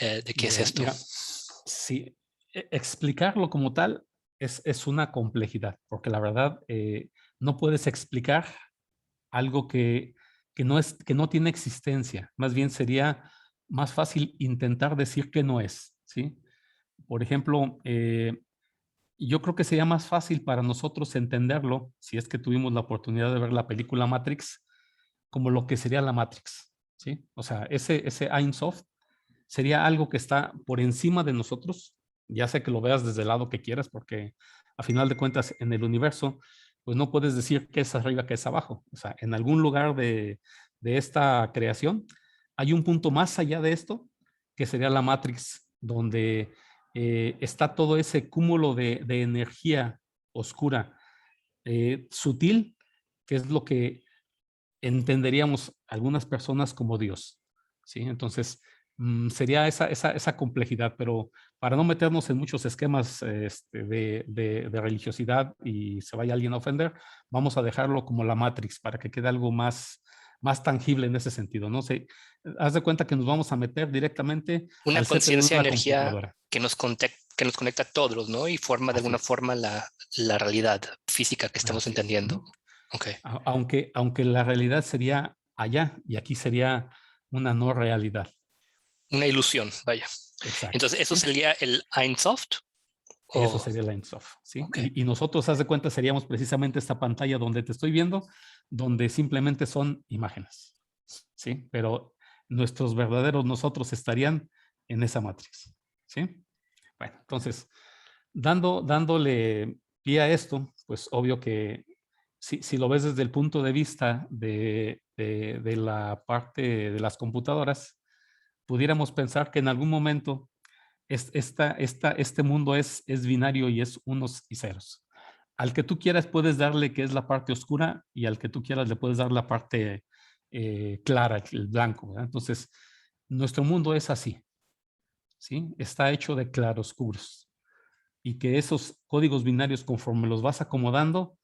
[SPEAKER 1] de qué es esto.
[SPEAKER 2] Mira, sí, explicarlo como tal es una complejidad, porque la verdad no puedes explicar algo que no tiene existencia. Más bien sería más fácil intentar decir que no es, ¿sí? Por ejemplo, yo creo que sería más fácil para nosotros entenderlo, si es que tuvimos la oportunidad de ver la película Matrix, como lo que sería la Matrix, ¿sí? O sea, ese Ein Sof sería algo que está por encima de nosotros, ya sea que lo veas desde el lado que quieras, porque a final de cuentas en el universo, pues no puedes decir que es arriba, que es abajo. O sea, en algún lugar de esta creación hay un punto más allá de esto, que sería la Matrix, donde está todo ese cúmulo de energía oscura, sutil, que es lo que entenderíamos algunas personas como Dios, ¿sí? Entonces, sería esa complejidad, pero para no meternos en muchos esquemas de religiosidad y se vaya alguien a ofender, vamos a dejarlo como la Matrix para que quede algo más tangible en ese sentido, ¿no? sé, haz de cuenta que nos vamos a meter directamente
[SPEAKER 1] Una
[SPEAKER 2] al CPU de
[SPEAKER 1] conciencia de
[SPEAKER 2] una
[SPEAKER 1] energía
[SPEAKER 2] computadora.
[SPEAKER 1] que nos conecta a todos, ¿no? Y forma de
[SPEAKER 2] Así
[SPEAKER 1] alguna
[SPEAKER 2] es.
[SPEAKER 1] forma la realidad física que estamos
[SPEAKER 2] Así es.
[SPEAKER 1] entendiendo. Ok.
[SPEAKER 2] Aunque la realidad sería allá y aquí sería una no realidad.
[SPEAKER 1] Una ilusión, vaya.
[SPEAKER 2] Exacto.
[SPEAKER 1] Entonces, ¿eso
[SPEAKER 2] ¿Sí?
[SPEAKER 1] sería el Ein Sof?
[SPEAKER 2] Eso
[SPEAKER 1] O,
[SPEAKER 2] sería la Ensof, ¿sí?
[SPEAKER 1] ok.
[SPEAKER 2] Y nosotros, haz de cuenta, seríamos precisamente esta pantalla donde te estoy viendo, donde simplemente son imágenes, ¿sí? Pero nuestros verdaderos nosotros estarían en esa matriz, ¿sí? Bueno, entonces, dándole pie a esto, pues obvio que si lo ves desde el punto de vista de la parte de las computadoras, pudiéramos pensar que en algún momento este mundo es binario y es unos y ceros. Al que tú quieras puedes darle que es la parte oscura y al que tú quieras le puedes dar la parte clara, el blanco, ¿verdad? Entonces, nuestro mundo es así, ¿sí? Está hecho de claroscuros y que esos códigos binarios, conforme los vas acomodando,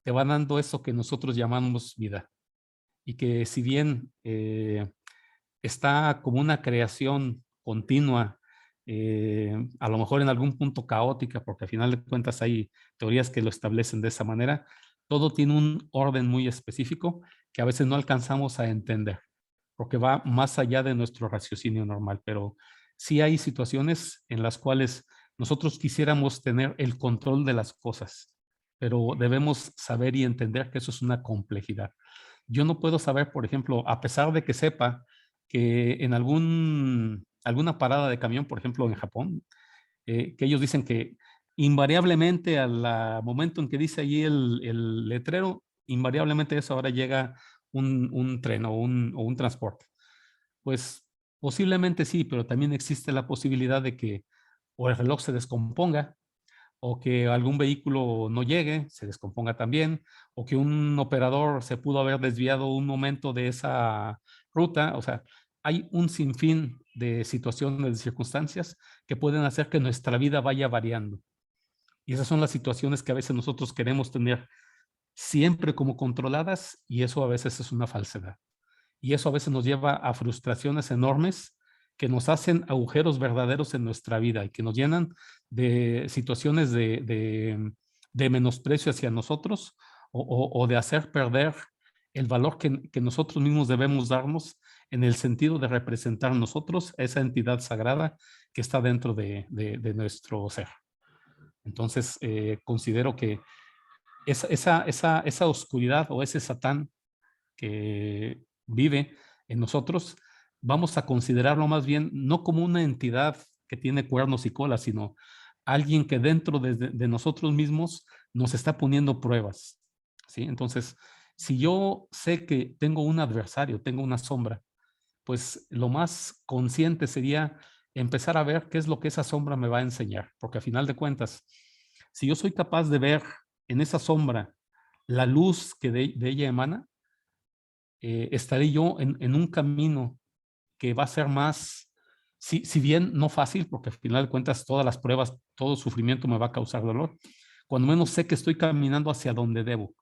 [SPEAKER 2] te van dando eso que nosotros llamamos vida. Y que si bien está como una creación continua, a lo mejor en algún punto caótica, porque al final de cuentas hay teorías que lo establecen de esa manera, todo tiene un orden muy específico que a veces no alcanzamos a entender, porque va más allá de nuestro raciocinio normal, pero sí hay situaciones en las cuales nosotros quisiéramos tener el control de las cosas, pero debemos saber y entender que eso es una complejidad. Yo no puedo saber, por ejemplo, a pesar de que sepa que en alguna parada de camión, por ejemplo, en Japón, que ellos dicen que invariablemente al momento en que dice allí el letrero, invariablemente eso ahora llega un tren o un transporte. Pues posiblemente sí, pero también existe la posibilidad de que o el reloj se descomponga o que algún vehículo no llegue, se descomponga también, o que un operador se pudo haber desviado un momento de esa ruta. O sea, hay un sinfín de situaciones, de circunstancias que pueden hacer que nuestra vida vaya variando. Y esas son las situaciones que a veces nosotros queremos tener siempre como controladas, y eso a veces es una falsedad. Y eso a veces nos lleva a frustraciones enormes que nos hacen agujeros verdaderos en nuestra vida y que nos llenan de situaciones de menosprecio hacia nosotros o de hacer perder el valor que nosotros mismos debemos darnos en el sentido de representar nosotros esa entidad sagrada que está dentro de nuestro ser. Entonces, considero que esa oscuridad o ese Satán que vive en nosotros, vamos a considerarlo más bien no como una entidad que tiene cuernos y cola, sino alguien que dentro de nosotros mismos nos está poniendo pruebas, ¿sí? Entonces, si yo sé que tengo un adversario, tengo una sombra, pues lo más consciente sería empezar a ver qué es lo que esa sombra me va a enseñar, porque a final de cuentas, si yo soy capaz de ver en esa sombra la luz que de ella emana, estaré yo en un camino que va a ser más, si bien no fácil, porque al final de cuentas todas las pruebas, todo sufrimiento me va a causar dolor, cuando menos sé que estoy caminando hacia donde debo,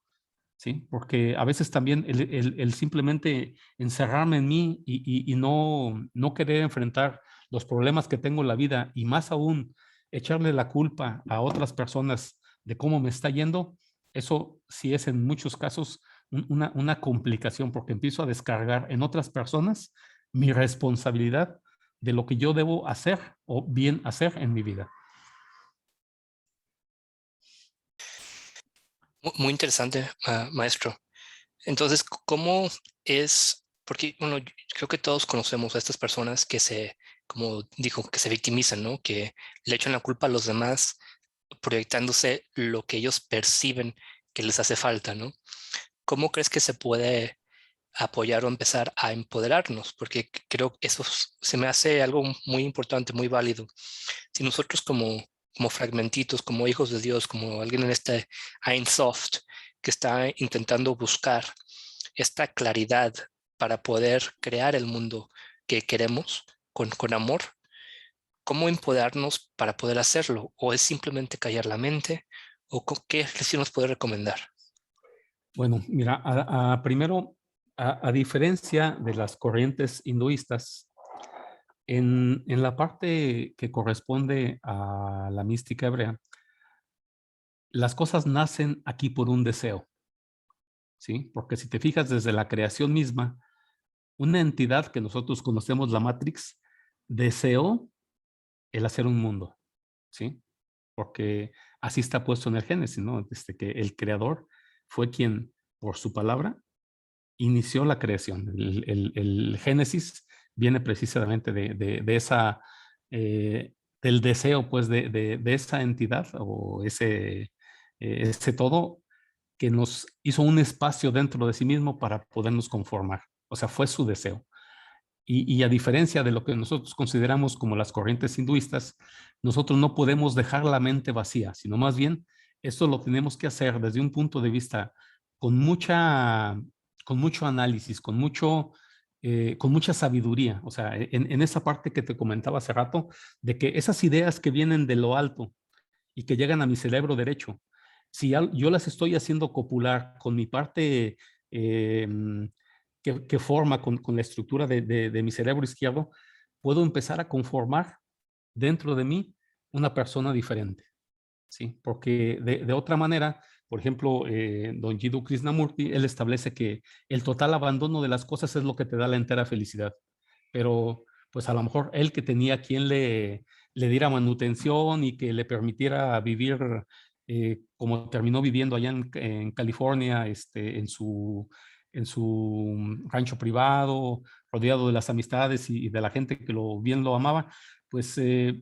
[SPEAKER 2] ¿sí? Porque a veces también el simplemente encerrarme en mí y no querer enfrentar los problemas que tengo en la vida y más aún echarle la culpa a otras personas de cómo me está yendo, eso sí es en muchos casos una complicación porque empiezo a descargar en otras personas mi responsabilidad de lo que yo debo hacer o bien hacer en mi vida.
[SPEAKER 1] Muy interesante, maestro. Entonces, ¿cómo es? Porque, bueno, yo creo que todos conocemos a estas personas que como dijo, que se victimizan, ¿no? Que le echan la culpa a los demás, proyectándose lo que ellos perciben que les hace falta, ¿no? ¿Cómo crees que se puede apoyar o empezar a empoderarnos? Porque creo que eso se me hace algo muy importante, muy válido. Si nosotros como fragmentitos, como hijos de Dios, como alguien en este Ein Sof que está intentando buscar esta claridad para poder crear el mundo que queremos con amor, ¿cómo empoderarnos para poder hacerlo? ¿O es simplemente callar la mente? ¿O qué lección nos puede recomendar?
[SPEAKER 2] Bueno, mira, primero, a diferencia de las corrientes hinduistas, en la parte que corresponde a la mística hebrea, las cosas nacen aquí por un deseo, ¿sí? Porque si te fijas desde la creación misma, una entidad que nosotros conocemos, la Matrix, deseó el hacer un mundo, ¿sí? Porque así está puesto en el Génesis, ¿no? Que el creador fue quien, por su palabra, inició la creación. El Génesis viene precisamente de esa, del deseo, pues, de esa entidad o ese todo que nos hizo un espacio dentro de sí mismo para podernos conformar. O sea, fue su deseo. Y a diferencia de lo que nosotros consideramos como las corrientes hinduistas, nosotros no podemos dejar la mente vacía, sino más bien esto lo tenemos que hacer desde un punto de vista con mucha, con mucho análisis, con mucha sabiduría. O sea, en esa parte que te comentaba hace rato, de que esas ideas que vienen de lo alto y que llegan a mi cerebro derecho, si yo las estoy haciendo copular con mi parte que forma con la estructura de mi cerebro izquierdo, puedo empezar a conformar dentro de mí una persona diferente, ¿sí? Porque de otra manera, por ejemplo, don Jiddu Krishnamurti, él establece que el total abandono de las cosas es lo que te da la entera felicidad. Pero, pues a lo mejor él que tenía quien le diera manutención y que le permitiera vivir como terminó viviendo allá en California, en su rancho privado, rodeado de las amistades y de la gente que bien lo amaba, pues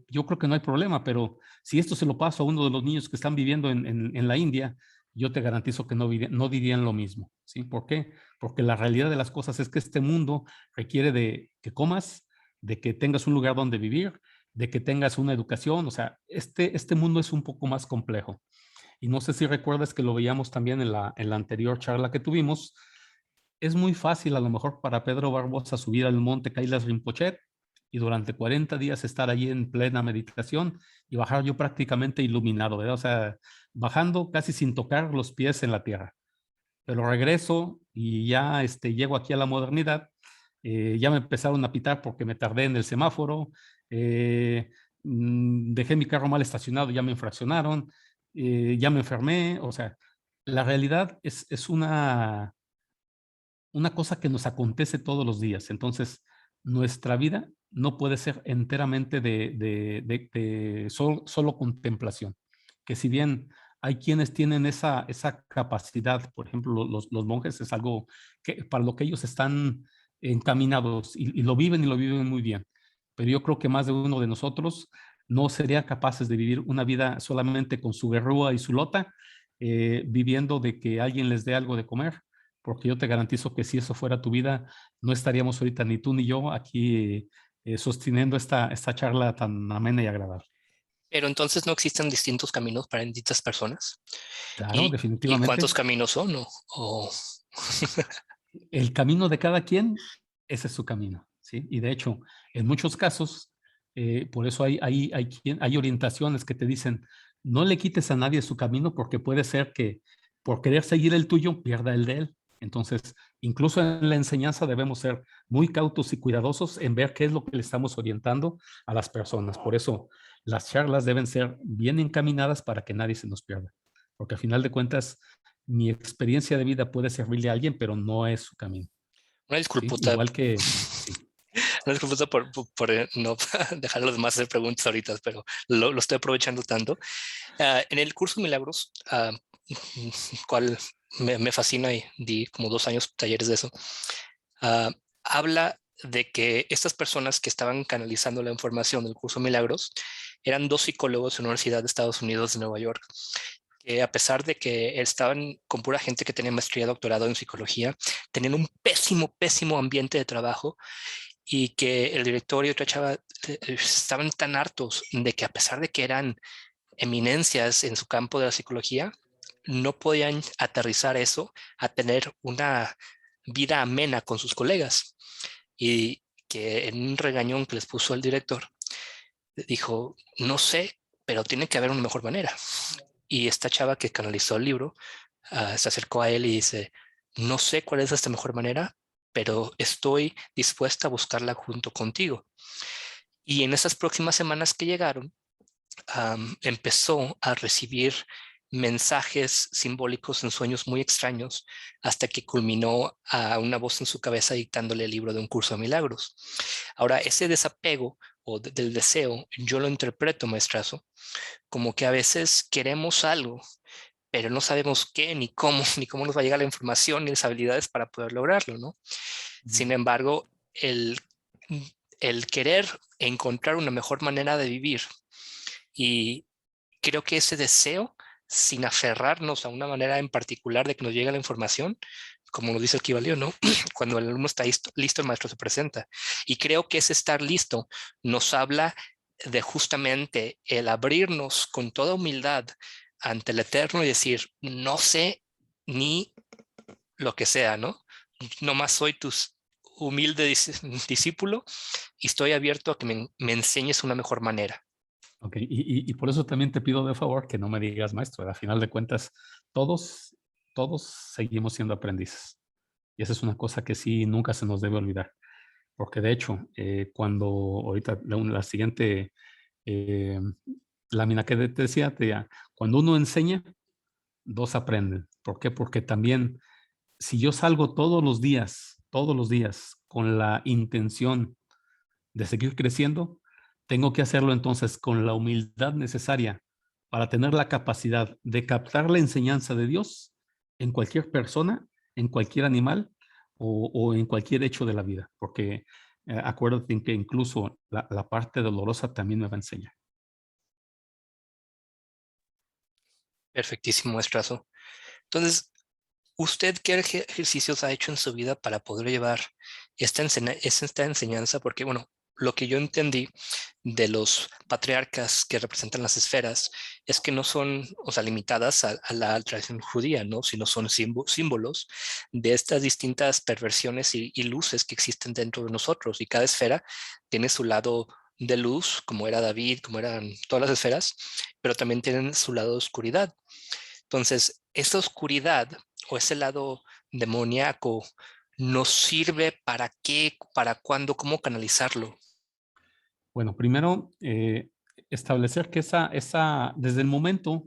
[SPEAKER 2] yo creo que no hay problema, pero si esto se lo paso a uno de los niños que están viviendo en la India, yo te garantizo que no dirían lo mismo, ¿sí? ¿Por qué? Porque la realidad de las cosas es que este mundo requiere de que comas, de que tengas un lugar donde vivir, de que tengas una educación, o sea, este mundo es un poco más complejo. Y no sé si recuerdas que lo veíamos también en la anterior charla que tuvimos, es muy fácil a lo mejor para Pedro Barbosa subir al monte Kailas Rinpoche y durante 40 días estar allí en plena meditación y bajar yo prácticamente iluminado, ¿verdad? O sea, bajando casi sin tocar los pies en la tierra. pero regreso y ya llego aquí a la modernidad. Ya me empezaron a pitar porque me tardé en el semáforo, dejé mi carro mal estacionado, ya me infraccionaron, ya me enfermé. O sea, la realidad es una cosa que nos acontece todos los días. Entonces, nuestra vida no puede ser enteramente de solo contemplación. Que si bien hay quienes tienen esa capacidad, por ejemplo, los monjes, es algo que para lo que ellos están encaminados y lo viven muy bien. Pero yo creo que más de uno de nosotros no sería capaces de vivir una vida solamente con su berrúa y su lota, viviendo de que alguien les dé algo de comer, porque yo te garantizo que si eso fuera tu vida, no estaríamos ahorita ni tú ni yo aquí sosteniendo esta charla tan amena y agradable.
[SPEAKER 1] Pero entonces no existen distintos caminos para distintas personas.
[SPEAKER 2] Claro,
[SPEAKER 1] ¿Y cuántos
[SPEAKER 2] definitivamente.
[SPEAKER 1] caminos son? O
[SPEAKER 2] El camino de cada quien, ese es su camino, ¿sí? Y de hecho, en muchos casos, por eso hay orientaciones que te dicen, no le quites a nadie su camino porque puede ser que por querer seguir el tuyo pierda el de él. Entonces, incluso en la enseñanza debemos ser muy cautos y cuidadosos en ver qué es lo que le estamos orientando a las personas. Por eso, las charlas deben ser bien encaminadas para que nadie se nos pierda. Porque al final de cuentas, mi experiencia de vida puede servirle a alguien, pero no es su camino,
[SPEAKER 1] una
[SPEAKER 2] ¿sí?
[SPEAKER 1] disculpota,
[SPEAKER 2] Igual que, sí,
[SPEAKER 1] una disculpota por no dejar a los demás hacer preguntas ahorita, pero lo estoy aprovechando tanto. En el curso Milagros, cual me fascina y di como 2 años talleres de eso, ah, habla de que estas personas que estaban canalizando la información del curso Milagros eran dos psicólogos en la Universidad de Estados Unidos de Nueva York, que a pesar de que estaban con pura gente que tenía maestría y doctorado en psicología, tenían un pésimo, pésimo ambiente de trabajo, y que el director y otra chava estaban tan hartos de que a pesar de que eran eminencias en su campo de la psicología, no podían aterrizar eso a tener una vida amena con sus colegas. Y que en un regañón que les puso el director, dijo, no sé, pero tiene que haber una mejor manera. Y esta chava que canalizó el libro se acercó a él y dice, no sé cuál es esta mejor manera, pero estoy dispuesta a buscarla junto contigo. Y en esas próximas semanas que llegaron, empezó a recibir mensajes simbólicos en sueños muy extraños hasta que culminó a una voz en su cabeza dictándole el libro de un curso de milagros. Ahora, ese desapego del deseo, yo lo interpreto, maestrazo, como que a veces queremos algo, pero no sabemos qué, ni cómo, ni cómo nos va a llegar la información, ni las habilidades para poder lograrlo, ¿no? Sin embargo, el querer encontrar una mejor manera de vivir, y creo que ese deseo, sin aferrarnos a una manera en particular de que nos llegue la información, como nos dice el Kybalión, ¿no? Cuando el alumno está listo, el maestro se presenta. Y creo que ese estar listo nos habla de justamente el abrirnos con toda humildad ante el Eterno y decir, no sé ni lo que sea, ¿no? Nomás soy tu humilde discípulo y estoy abierto a que me enseñes una mejor manera.
[SPEAKER 2] ok. Y por eso también te pido de favor que no me digas maestro. A final de cuentas, todos seguimos siendo aprendices. Y esa es una cosa que sí nunca se nos debe olvidar. Porque de hecho, cuando ahorita la siguiente eh, lámina que te decía, cuando uno enseña, dos aprenden. ¿Por qué? Porque también si yo salgo todos los días, con la intención de seguir creciendo, tengo que hacerlo entonces con la humildad necesaria para tener la capacidad de captar la enseñanza de Dios en cualquier persona, en cualquier animal o en cualquier hecho de la vida. Porque acuérdate que incluso la parte dolorosa también me va a enseñar.
[SPEAKER 1] Perfectísimo, maestrazo. Entonces, ¿usted qué ejercicios ha hecho en su vida para poder llevar esta enseñanza? Porque, bueno, lo que yo entendí de los patriarcas que representan las esferas es que no son, o sea, limitadas a la tradición judía, ¿no? Sino son símbolos de estas distintas perversiones y luces que existen dentro de nosotros. Y cada esfera tiene su lado de luz, como era David, como eran todas las esferas, pero también tienen su lado de oscuridad. Entonces, esa oscuridad o ese lado demoníaco nos sirve para qué, para cuándo, cómo canalizarlo?
[SPEAKER 2] Bueno, primero, establecer que desde el momento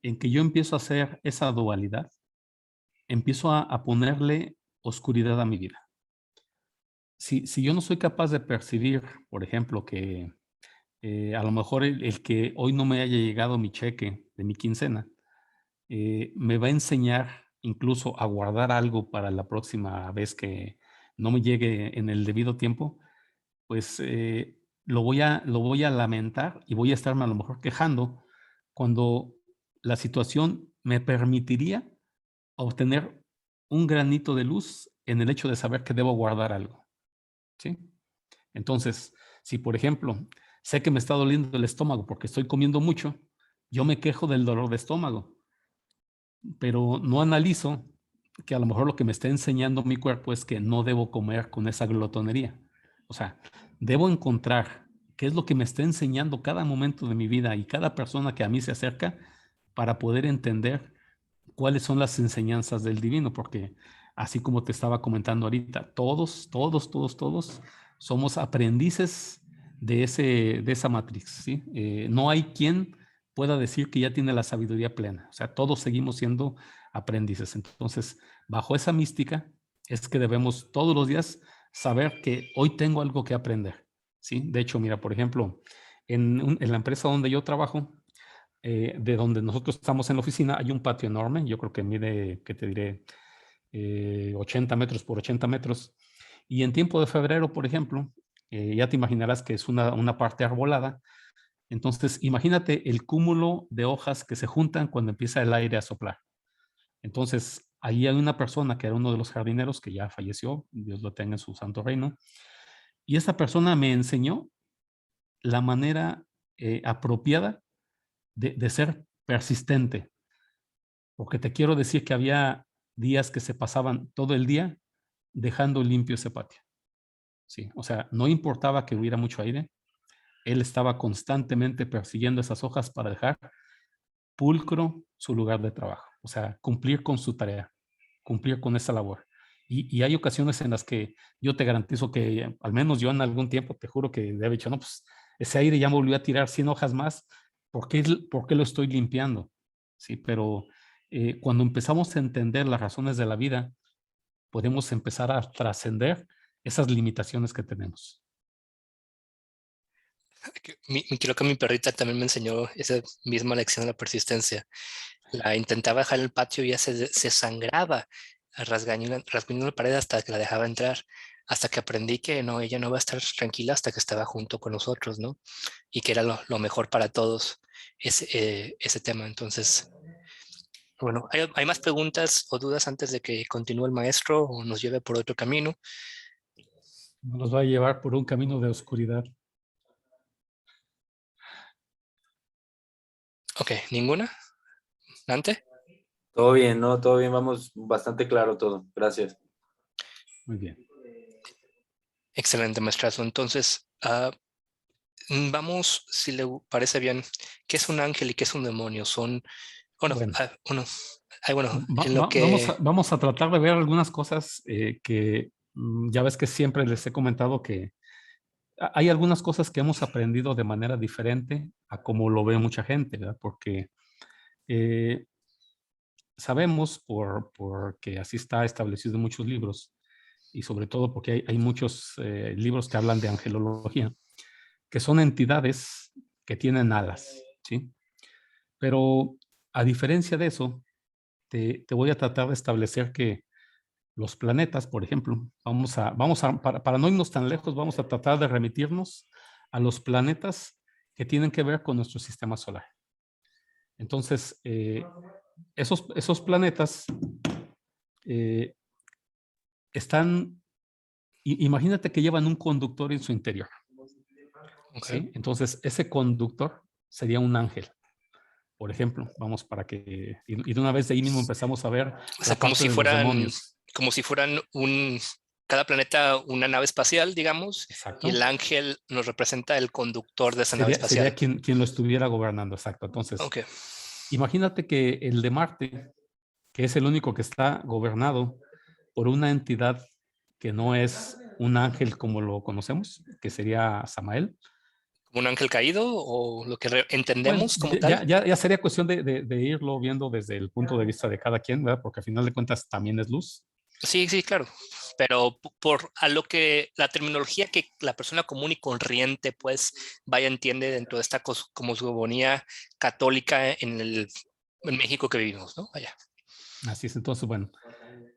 [SPEAKER 2] en que yo empiezo a hacer esa dualidad, empiezo a ponerle oscuridad a mi vida. Si yo no soy capaz de percibir, por ejemplo, que a lo mejor el que hoy no me haya llegado mi cheque de mi quincena, me va a enseñar incluso a guardar algo para la próxima vez que no me llegue en el debido tiempo, pues lo voy a lamentar y voy a estarme a lo mejor quejando cuando la situación me permitiría obtener un granito de luz en el hecho de saber que debo guardar algo, ¿sí? Entonces, si por ejemplo, sé que me está doliendo el estómago porque estoy comiendo mucho, yo me quejo del dolor de estómago, pero no analizo que a lo mejor lo que me está enseñando mi cuerpo es que no debo comer con esa glotonería. O sea, debo encontrar qué es lo que me está enseñando cada momento de mi vida y cada persona que a mí se acerca para poder entender cuáles son las enseñanzas del divino, porque así como te estaba comentando ahorita, todos somos aprendices de esa matriz, ¿sí? No hay quien pueda decir que ya tiene la sabiduría plena, o sea, todos seguimos siendo aprendices. Entonces, bajo esa mística es que debemos todos los días saber que hoy tengo algo que aprender, ¿sí? De hecho, mira, por ejemplo, en la empresa donde yo trabajo, de donde nosotros estamos en la oficina, hay un patio enorme, yo creo que mide, ¿qué te diré? 80 metros por 80 metros. Y en tiempo de febrero, por ejemplo, ya te imaginarás que es una parte arbolada. Entonces, imagínate el cúmulo de hojas que se juntan cuando empieza el aire a soplar. Entonces, ahí hay una persona que era uno de los jardineros que ya falleció, Dios lo tenga en su santo reino, y esa persona me enseñó la manera apropiada de ser persistente, porque te quiero decir que había días que se pasaban todo el día dejando limpio ese patio. Sí, o sea, no importaba que hubiera mucho aire, él estaba constantemente persiguiendo esas hojas para dejar pulcro su lugar de trabajo, o sea, cumplir con su tarea, cumplir con esa labor. Y hay ocasiones en las que yo te garantizo que, al menos yo en algún tiempo, te juro que de hecho, no, pues ese aire ya me volvió a tirar 100 hojas más, ¿por qué lo estoy limpiando? Sí, pero cuando empezamos a entender las razones de la vida, podemos empezar a trascender esas limitaciones que tenemos.
[SPEAKER 1] Creo que mi perrita también me enseñó esa misma lección de la persistencia. La intentaba dejar en el patio y ya se sangraba rasguñando la pared hasta que la dejaba entrar, hasta que aprendí que no, ella no va a estar tranquila hasta que estaba junto con nosotros, ¿no? Y que era lo mejor para todos ese tema. Entonces, bueno, ¿hay más preguntas o dudas antes de que continúe el maestro o nos lleve por otro camino?
[SPEAKER 2] Nos va a llevar por un camino de oscuridad.
[SPEAKER 1] Ok, ¿ninguna? ¿Dante?
[SPEAKER 4] Todo bien, ¿no? Todo bien, vamos bastante claro todo. Gracias.
[SPEAKER 2] Muy bien.
[SPEAKER 1] Excelente, maestrazo. Entonces, vamos, si le parece bien, ¿qué es un ángel y qué es un demonio? Son, bueno,
[SPEAKER 2] Bueno,
[SPEAKER 1] bueno, en lo que...
[SPEAKER 2] vamos a tratar de ver algunas cosas que ya ves que siempre les he comentado que hay algunas cosas que hemos aprendido de manera diferente a como lo ve mucha gente, ¿verdad? Porque eh, sabemos, porque así está establecido en muchos libros, y sobre todo porque hay muchos libros que hablan de angelología, que son entidades que tienen alas, ¿sí? Pero a diferencia de eso, te voy a tratar de establecer que los planetas, por ejemplo, para no irnos tan lejos, vamos a tratar de remitirnos a los planetas que tienen que ver con nuestro sistema solar. Entonces, esos planetas están, imagínate que llevan un conductor en su interior.
[SPEAKER 1] Okay.
[SPEAKER 2] ¿Sí? Entonces, ese conductor sería un ángel, por ejemplo. Vamos para que, y de una vez de ahí mismo empezamos a ver
[SPEAKER 1] O sea,
[SPEAKER 2] la parte de los demonios.
[SPEAKER 1] como si fueran cada planeta una nave espacial, digamos,
[SPEAKER 2] Exacto.
[SPEAKER 1] y el ángel nos representa el conductor de esa nave
[SPEAKER 2] Sería
[SPEAKER 1] espacial.
[SPEAKER 2] quien lo estuviera gobernando, exacto. Entonces,
[SPEAKER 1] Okay.
[SPEAKER 2] imagínate que el de Marte, que es el único que está gobernado por una entidad que no es un ángel como lo conocemos, que sería Samael.
[SPEAKER 1] ¿Como un ángel caído o lo que
[SPEAKER 2] Bueno,
[SPEAKER 1] entendemos como tal?
[SPEAKER 2] ya sería cuestión de irlo viendo desde el punto de vista de cada quien, ¿verdad? Porque al final de cuentas también es luz.
[SPEAKER 1] Sí, sí, claro. Pero por a lo que la terminología que la persona común y corriente, pues, vaya, entiende dentro de esta cosmogonía católica en México que vivimos, ¿no? Vaya.
[SPEAKER 2] Así es, entonces, bueno,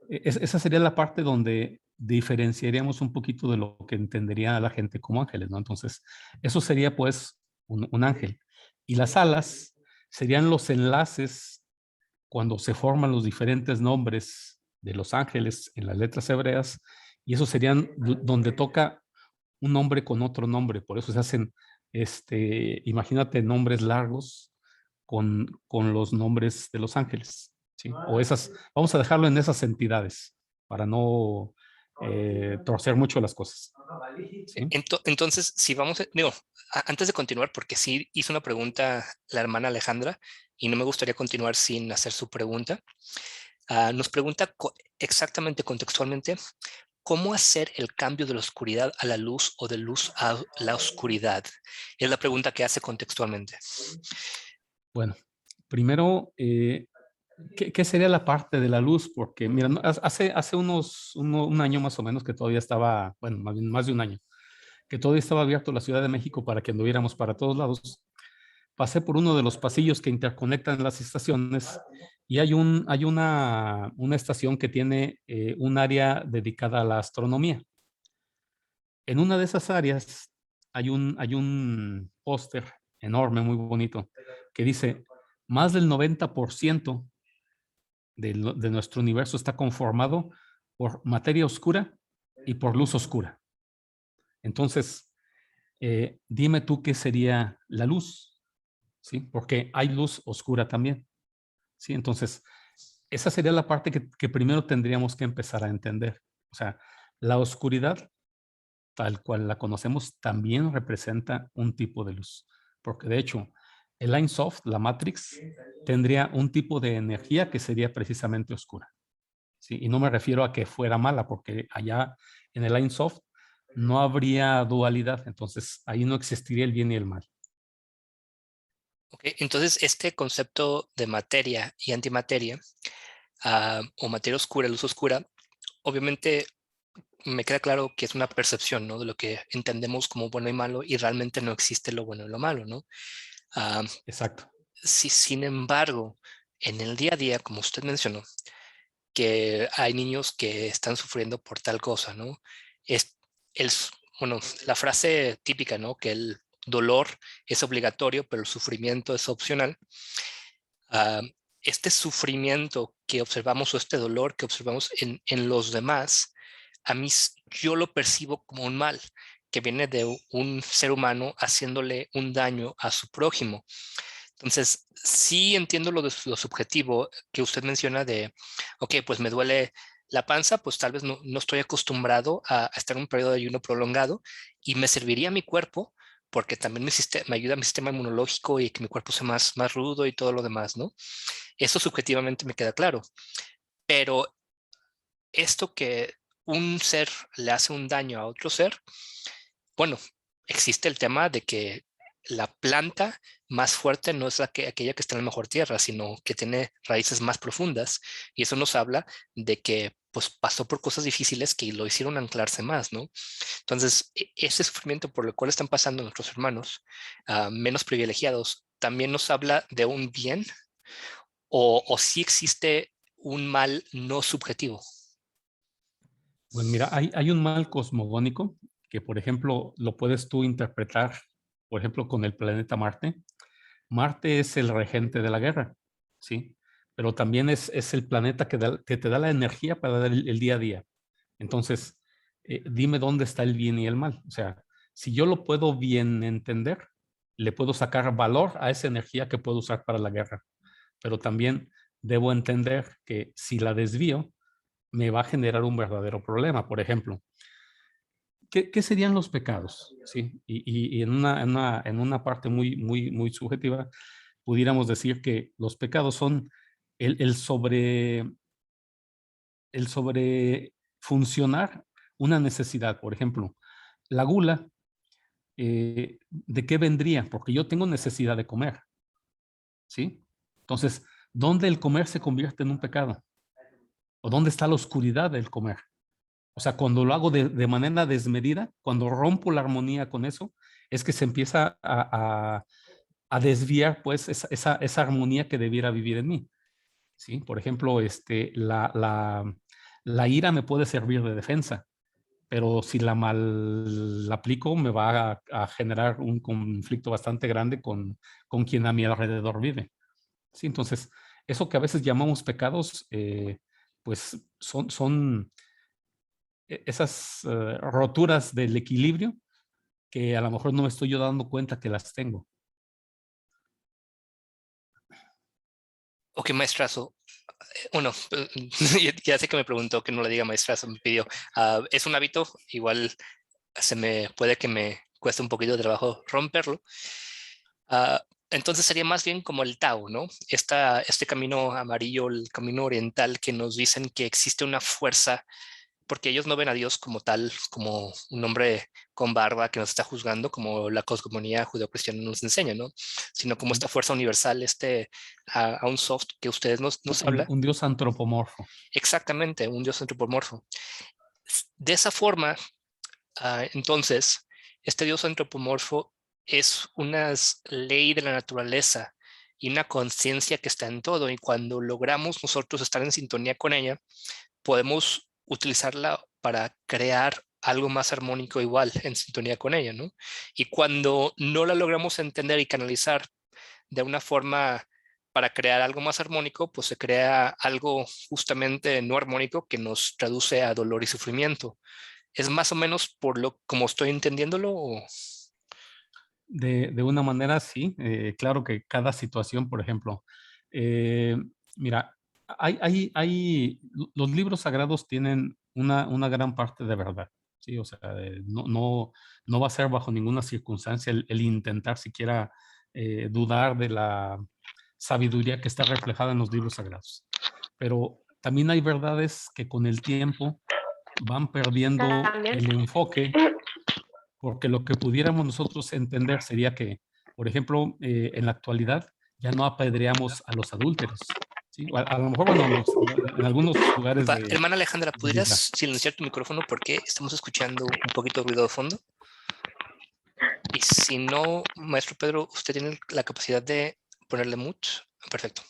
[SPEAKER 2] esa sería la parte donde diferenciaríamos un poquito de lo que entendería la gente como ángeles, ¿no? Entonces, eso sería pues un ángel. Y las alas serían los enlaces cuando se forman los diferentes nombres de los ángeles en las letras hebreas, y eso serían donde toca un nombre con otro nombre, por eso se hacen, imagínate nombres largos con los nombres de los ángeles, ¿sí? O esas, vamos a dejarlo en esas entidades para no torcer mucho las cosas, ¿sí?
[SPEAKER 1] Entonces, si vamos, digo, antes de continuar, porque sí hizo una pregunta la hermana Alejandra y no me gustaría continuar sin hacer su pregunta. Nos pregunta exactamente contextualmente cómo hacer el cambio de la oscuridad a la luz o de luz a la oscuridad. Es la pregunta que hace contextualmente.
[SPEAKER 2] Bueno, primero, ¿qué sería la parte de la luz? Porque, mira, hace un año más o menos que todavía estaba, bueno, más de un año, que todavía estaba abierto la Ciudad de México para que anduviéramos para todos lados. Pasé por uno de los pasillos que interconectan las estaciones y hay una estación que tiene un área dedicada a la astronomía. En una de esas áreas hay un póster enorme, muy bonito, que dice, más del 90% de nuestro universo está conformado por materia oscura y por luz oscura. Entonces, dime tú qué sería la luz, ¿sí? Porque hay luz oscura también, ¿sí? Entonces, esa sería la parte que primero tendríamos que empezar a entender. O sea, la oscuridad, tal cual la conocemos, también representa un tipo de luz. Porque de hecho, el Line Soft, la Matrix, tendría un tipo de energía que sería precisamente oscura. ¿Sí? Y no me refiero a que fuera mala, porque allá en el Line Soft no habría dualidad, entonces ahí no existiría el bien y el mal.
[SPEAKER 1] Okay, entonces, este concepto de materia y antimateria, o materia oscura, luz oscura, obviamente me queda claro que es una percepción, ¿no? De lo que entendemos como bueno y malo y realmente no existe lo bueno y lo malo, ¿no? Ah,
[SPEAKER 2] Exacto.
[SPEAKER 1] sin embargo, en el día a día, como usted mencionó, que hay niños que están sufriendo por tal cosa, ¿no? Es el, bueno, la frase típica, ¿no? Que el dolor es obligatorio, pero el sufrimiento es opcional. Uh, este sufrimiento que observamos o este dolor que observamos en los demás, a mí yo lo percibo como un mal que viene de un ser humano haciéndole un daño a su prójimo. Entonces, sí entiendo lo subjetivo que usted menciona de, ok, pues me duele la panza, pues tal vez no estoy acostumbrado a estar en un periodo de ayuno prolongado y me serviría a mi cuerpo porque también me ayuda a mi sistema inmunológico y que mi cuerpo sea más rudo y todo lo demás, ¿no? Eso subjetivamente me queda claro, pero esto que un ser le hace un daño a otro ser, bueno, existe el tema de que la planta más fuerte no es aquella que está en la mejor tierra, sino que tiene raíces más profundas. Y eso nos habla de que pues pasó por cosas difíciles que lo hicieron anclarse más, ¿no? Entonces, ese sufrimiento por el cual están pasando nuestros hermanos menos privilegiados, también nos habla de un bien o si existe un mal no subjetivo.
[SPEAKER 2] Bueno, mira, hay un mal cosmogónico que, por ejemplo, lo puedes tú interpretar, por ejemplo, con el planeta Marte. Marte es el regente de la guerra, ¿sí? Pero también es el planeta que te da la energía para dar el día a día. Entonces, dime dónde está el bien y el mal. O sea, si yo lo puedo bien entender, le puedo sacar valor a esa energía que puedo usar para la guerra. Pero también debo entender que si la desvío, me va a generar un verdadero problema. Por ejemplo, ¿qué serían los pecados? ¿Sí? Y en una parte muy subjetiva, pudiéramos decir que los pecados son el sobre funcionar una necesidad. Por ejemplo, la gula, ¿de qué vendría? Porque yo tengo necesidad de comer, ¿sí? Entonces, ¿dónde el comer se convierte en un pecado? ¿O dónde está la oscuridad del comer? O sea, cuando lo hago de manera desmedida, cuando rompo la armonía con eso, es que se empieza a desviar pues esa armonía que debiera vivir en mí. ¿Sí? Por ejemplo, la ira me puede servir de defensa, pero si la mal la aplico me va a generar un conflicto bastante grande con quien a mi alrededor vive. ¿Sí? Entonces, eso que a veces llamamos pecados, pues son esas roturas del equilibrio que a lo mejor no me estoy yo dando cuenta que las tengo.
[SPEAKER 1] Ok, maestrazo. Bueno, ya sé que me preguntó que no le diga maestrazo, me pidió. Es un hábito, igual puede que me cueste un poquito de trabajo romperlo. Entonces sería más bien como el Tao, ¿no? Este camino amarillo, el camino oriental, que nos dicen que existe una fuerza, porque ellos no ven a Dios como tal, como un hombre con barba que nos está juzgando, como la cosmogonía judeocristiana nos enseña, ¿no? Sino como esta fuerza universal, a un soft que ustedes nos habla.
[SPEAKER 2] Un Dios antropomorfo.
[SPEAKER 1] Exactamente, un Dios antropomorfo. De esa forma, entonces, este Dios antropomorfo es una ley de la naturaleza y una conciencia que está en todo, y cuando logramos nosotros estar en sintonía con ella, podemos utilizarla para crear algo más armónico igual en sintonía con ella, ¿no? Y cuando no la logramos entender y canalizar de una forma para crear algo más armónico, pues se crea algo justamente no armónico que nos traduce a dolor y sufrimiento. ¿Es más o menos por como estoy entendiéndolo?
[SPEAKER 2] De una manera, sí. Claro que cada situación, por ejemplo, eh, mira, los libros sagrados tienen una gran parte de verdad, ¿sí? O sea, no va a ser bajo ninguna circunstancia el intentar siquiera dudar de la sabiduría que está reflejada en los libros sagrados. Pero también hay verdades que con el tiempo van perdiendo el enfoque, porque lo que pudiéramos nosotros entender sería que, por ejemplo, en la actualidad ya no apedreamos a los adúlteros, ¿sí? A lo mejor, bueno, en algunos lugares
[SPEAKER 1] Hermana Alejandra,
[SPEAKER 2] del Islam.
[SPEAKER 1] ¿pudieras silenciar tu micrófono porque estamos escuchando un poquito de ruido de fondo? Y si no, maestro Pedro, usted tiene la capacidad de ponerle mute. Perfecto.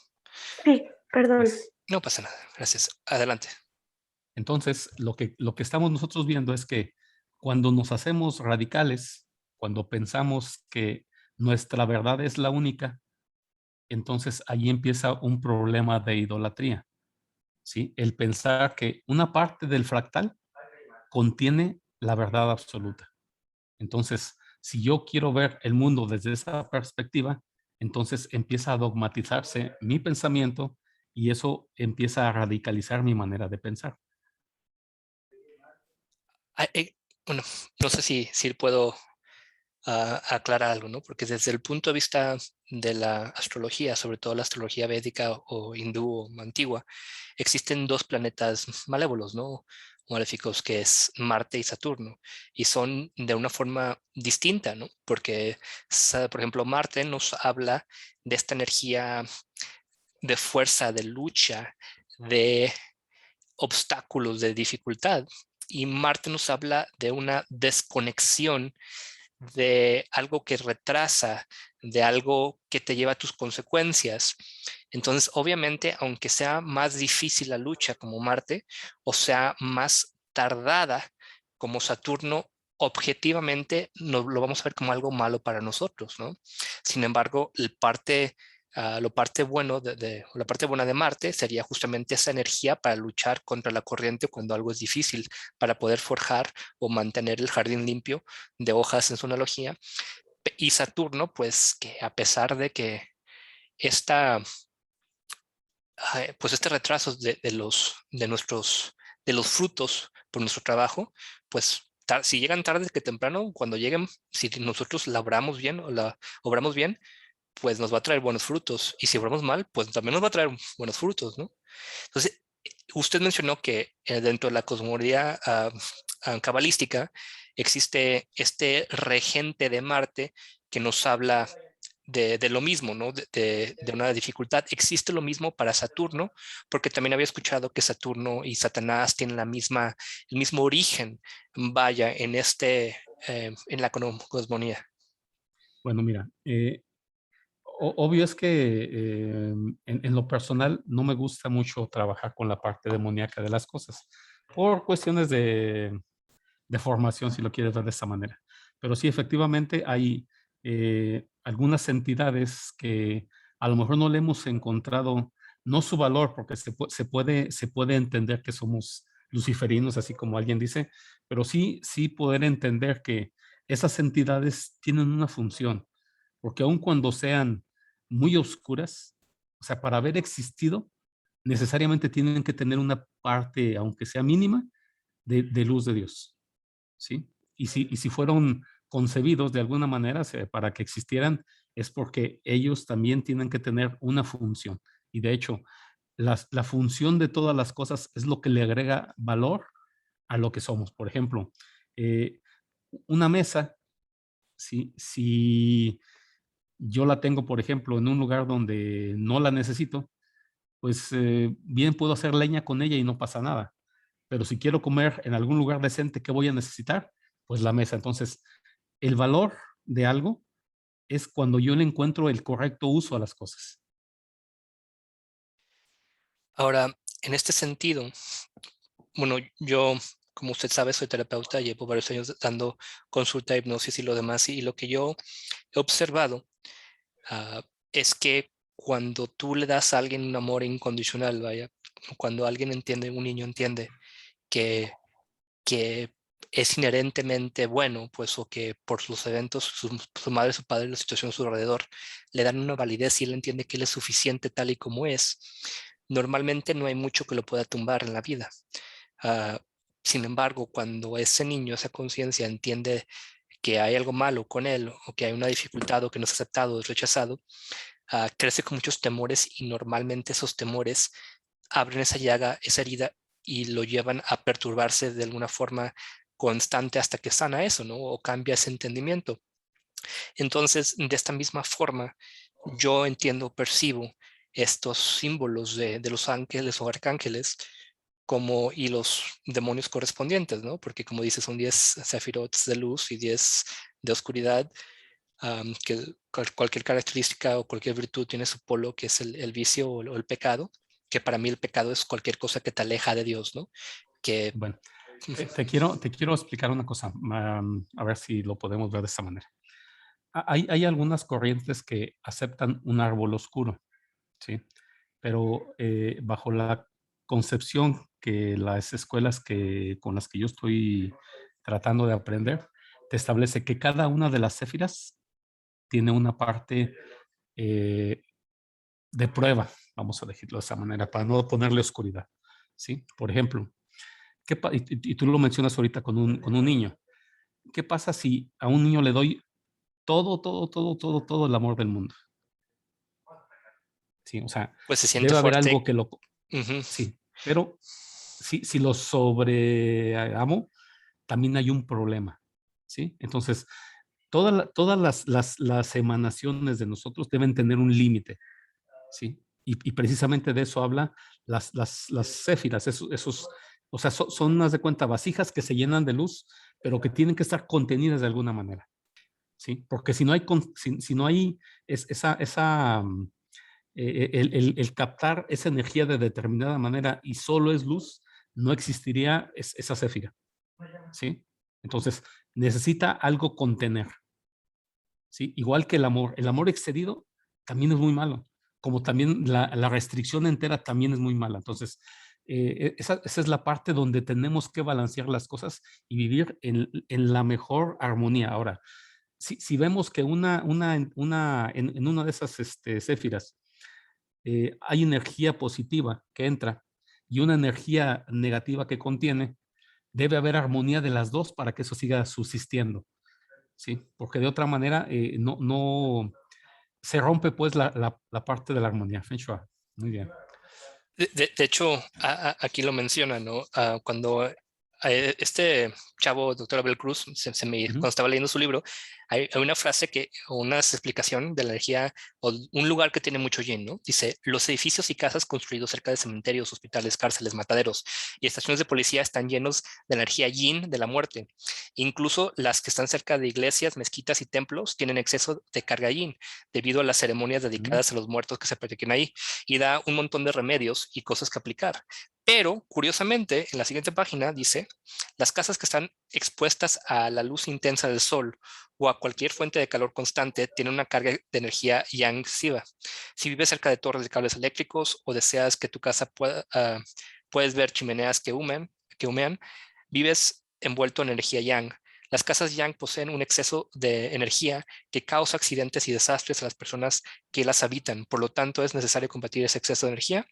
[SPEAKER 5] Sí, perdón.
[SPEAKER 2] Pues,
[SPEAKER 1] No pasa nada. Gracias. Adelante.
[SPEAKER 2] entonces, lo que estamos nosotros viendo es que cuando nos hacemos radicales, cuando pensamos que nuestra verdad es la única, entonces ahí empieza un problema de idolatría, ¿sí? El pensar que una parte del fractal contiene la verdad absoluta. Entonces, si yo quiero ver el mundo desde esa perspectiva, entonces empieza a dogmatizarse mi pensamiento y eso empieza a radicalizar mi manera de pensar.
[SPEAKER 1] Bueno, no sé si puedo aclarar algo, ¿no? Porque desde el punto de vista de la astrología, sobre todo la astrología védica o hindú o antigua, existen dos planetas malévolos, ¿no? Maléficos, que es Marte y Saturno, y son de una forma distinta, ¿no? Porque, por ejemplo, Marte nos habla de esta energía de fuerza, de lucha, de obstáculos, de dificultad, y Marte nos habla de una desconexión, de algo que retrasa, de algo que te lleva a tus consecuencias. Entonces, obviamente, aunque sea más difícil la lucha como Marte, o sea más tardada como Saturno, objetivamente no, lo vamos a ver como algo malo para nosotros, ¿no? Sin embargo, la parte buena de Marte sería justamente esa energía para luchar contra la corriente cuando algo es difícil, para poder forjar o mantener el jardín limpio de hojas en su analogía. Y Saturno, pues que a pesar de que este retraso de los frutos por nuestro trabajo, pues si llegan tarde que temprano, cuando lleguen, si nosotros labramos bien o obramos bien, pues nos va a traer buenos frutos. Y si obramos mal, pues también nos va a traer buenos frutos, ¿no? Entonces, usted mencionó que dentro de la cosmología cabalística existe este regente de Marte que nos habla de lo mismo, ¿no? De una dificultad. ¿Existe lo mismo para Saturno? Porque también había escuchado que Saturno y Satanás tienen el mismo origen, vaya, en la cosmogonía.
[SPEAKER 2] Bueno, mira, obvio es que en lo personal no me gusta mucho trabajar con la parte demoníaca de las cosas, por cuestiones de formación, si lo quieres ver de esa manera. Pero sí, efectivamente, hay algunas entidades que a lo mejor no le hemos encontrado, no su valor, porque se puede entender que somos luciferinos, así como alguien dice, pero sí poder entender que esas entidades tienen una función, porque aun cuando sean muy oscuras, o sea, para haber existido, necesariamente tienen que tener una parte, aunque sea mínima, de luz de Dios. ¿Sí? Y si fueron concebidos de alguna manera para que existieran, es porque ellos también tienen que tener una función. Y de hecho, la función de todas las cosas es lo que le agrega valor a lo que somos. Por ejemplo, eh, una mesa, si yo la tengo, por ejemplo, en un lugar donde no la necesito, pues bien puedo hacer leña con ella y no pasa nada. Pero si quiero comer en algún lugar decente, ¿qué voy a necesitar? Pues la mesa. Entonces, el valor de algo es cuando yo le encuentro el correcto uso a las cosas.
[SPEAKER 1] Ahora, en este sentido, bueno, yo, como usted sabe, soy terapeuta, llevo varios años dando consulta, hipnosis y lo demás, y lo que yo he observado es que cuando tú le das a alguien un amor incondicional, vaya, cuando alguien entiende, un niño entiende que, que es inherentemente bueno, pues, o que por los eventos, su madre, su padre, la situación a su alrededor, le dan una validez y él entiende que él es suficiente tal y como es, normalmente no hay mucho que lo pueda tumbar en la vida. Uh, Sin embargo, cuando ese niño, esa conciencia entiende que hay algo malo con él o que hay una dificultad o que no es aceptado o es rechazado, crece con muchos temores y normalmente esos temores abren esa llaga, esa herida y lo llevan a perturbarse de alguna forma constante hasta que sana eso, ¿no? O cambia ese entendimiento. Entonces, de esta misma forma, yo entiendo, percibo estos símbolos de los ángeles o arcángeles como y los demonios correspondientes, ¿no? Porque como dice, son 10 sefirots de luz y 10 de oscuridad, que cualquier característica o cualquier virtud tiene su polo, que es el vicio o el pecado, que para mí el pecado es cualquier cosa que te aleja de Dios, ¿no? Que
[SPEAKER 2] Bueno, te quiero explicar una cosa, a ver si lo podemos ver de esta manera. Hay algunas corrientes que aceptan un árbol oscuro, ¿sí? Pero bajo la concepción que las escuelas con las que yo estoy tratando de aprender, te establece que cada una de las céfiras tiene una parte eh, de prueba, vamos a decirlo de esa manera, para no ponerle oscuridad, ¿sí? Por ejemplo, y tú lo mencionas ahorita con un niño, ¿qué pasa si a un niño le doy todo el amor del mundo? Sí, o sea,
[SPEAKER 1] pues se siente
[SPEAKER 2] debe haber algo
[SPEAKER 1] fuerte.
[SPEAKER 2] que
[SPEAKER 1] Ujú.
[SPEAKER 2] sí, pero si lo sobreamo, también hay un problema, ¿sí? Entonces, todas las emanaciones de nosotros deben tener un límite, ¿sí? Y precisamente de eso habla las céfiras, o sea, son, haz de cuenta, vasijas que se llenan de luz, pero que tienen que estar contenidas de alguna manera, ¿sí? Porque si no hay, si no hay el captar esa energía de determinada manera y solo es luz, no existiría esa céfira, ¿sí? Entonces, necesita algo contener, ¿sí? Igual que el amor excedido también es muy malo, como también la restricción entera también es muy mala. Entonces, esa es la parte donde tenemos que balancear las cosas y vivir en la mejor armonía. Ahora, si vemos que en una de esas céfiras hay energía positiva que entra y una energía negativa que contiene, debe haber armonía de las dos para que eso siga subsistiendo, ¿sí? Porque de otra manera se rompe pues la parte de la armonía. Feng Shui. Muy bien.
[SPEAKER 1] De hecho, aquí lo menciona, ¿no? Cuando este chavo, doctor Abel Cruz, cuando estaba leyendo su libro, hay una frase o una explicación de la energía o un lugar que tiene mucho yin, ¿no? Dice, los edificios y casas construidos cerca de cementerios, hospitales, cárceles, mataderos y estaciones de policía están llenos de la energía yin de la muerte. Incluso las que están cerca de iglesias, mezquitas y templos tienen exceso de carga yin debido a las ceremonias dedicadas a los muertos que se practican ahí, y da un montón de remedios y cosas que aplicar. Pero, curiosamente, en la siguiente página dice, las casas que están expuestas a la luz intensa del sol o a cualquier fuente de calor constante tienen una carga de energía yang excesiva. Si vives cerca de torres de cables eléctricos o deseas que tu casa puedes ver chimeneas que humean, vives envuelto en energía yang. Las casas yang poseen un exceso de energía que causa accidentes y desastres a las personas que las habitan. Por lo tanto, es necesario combatir ese exceso de energía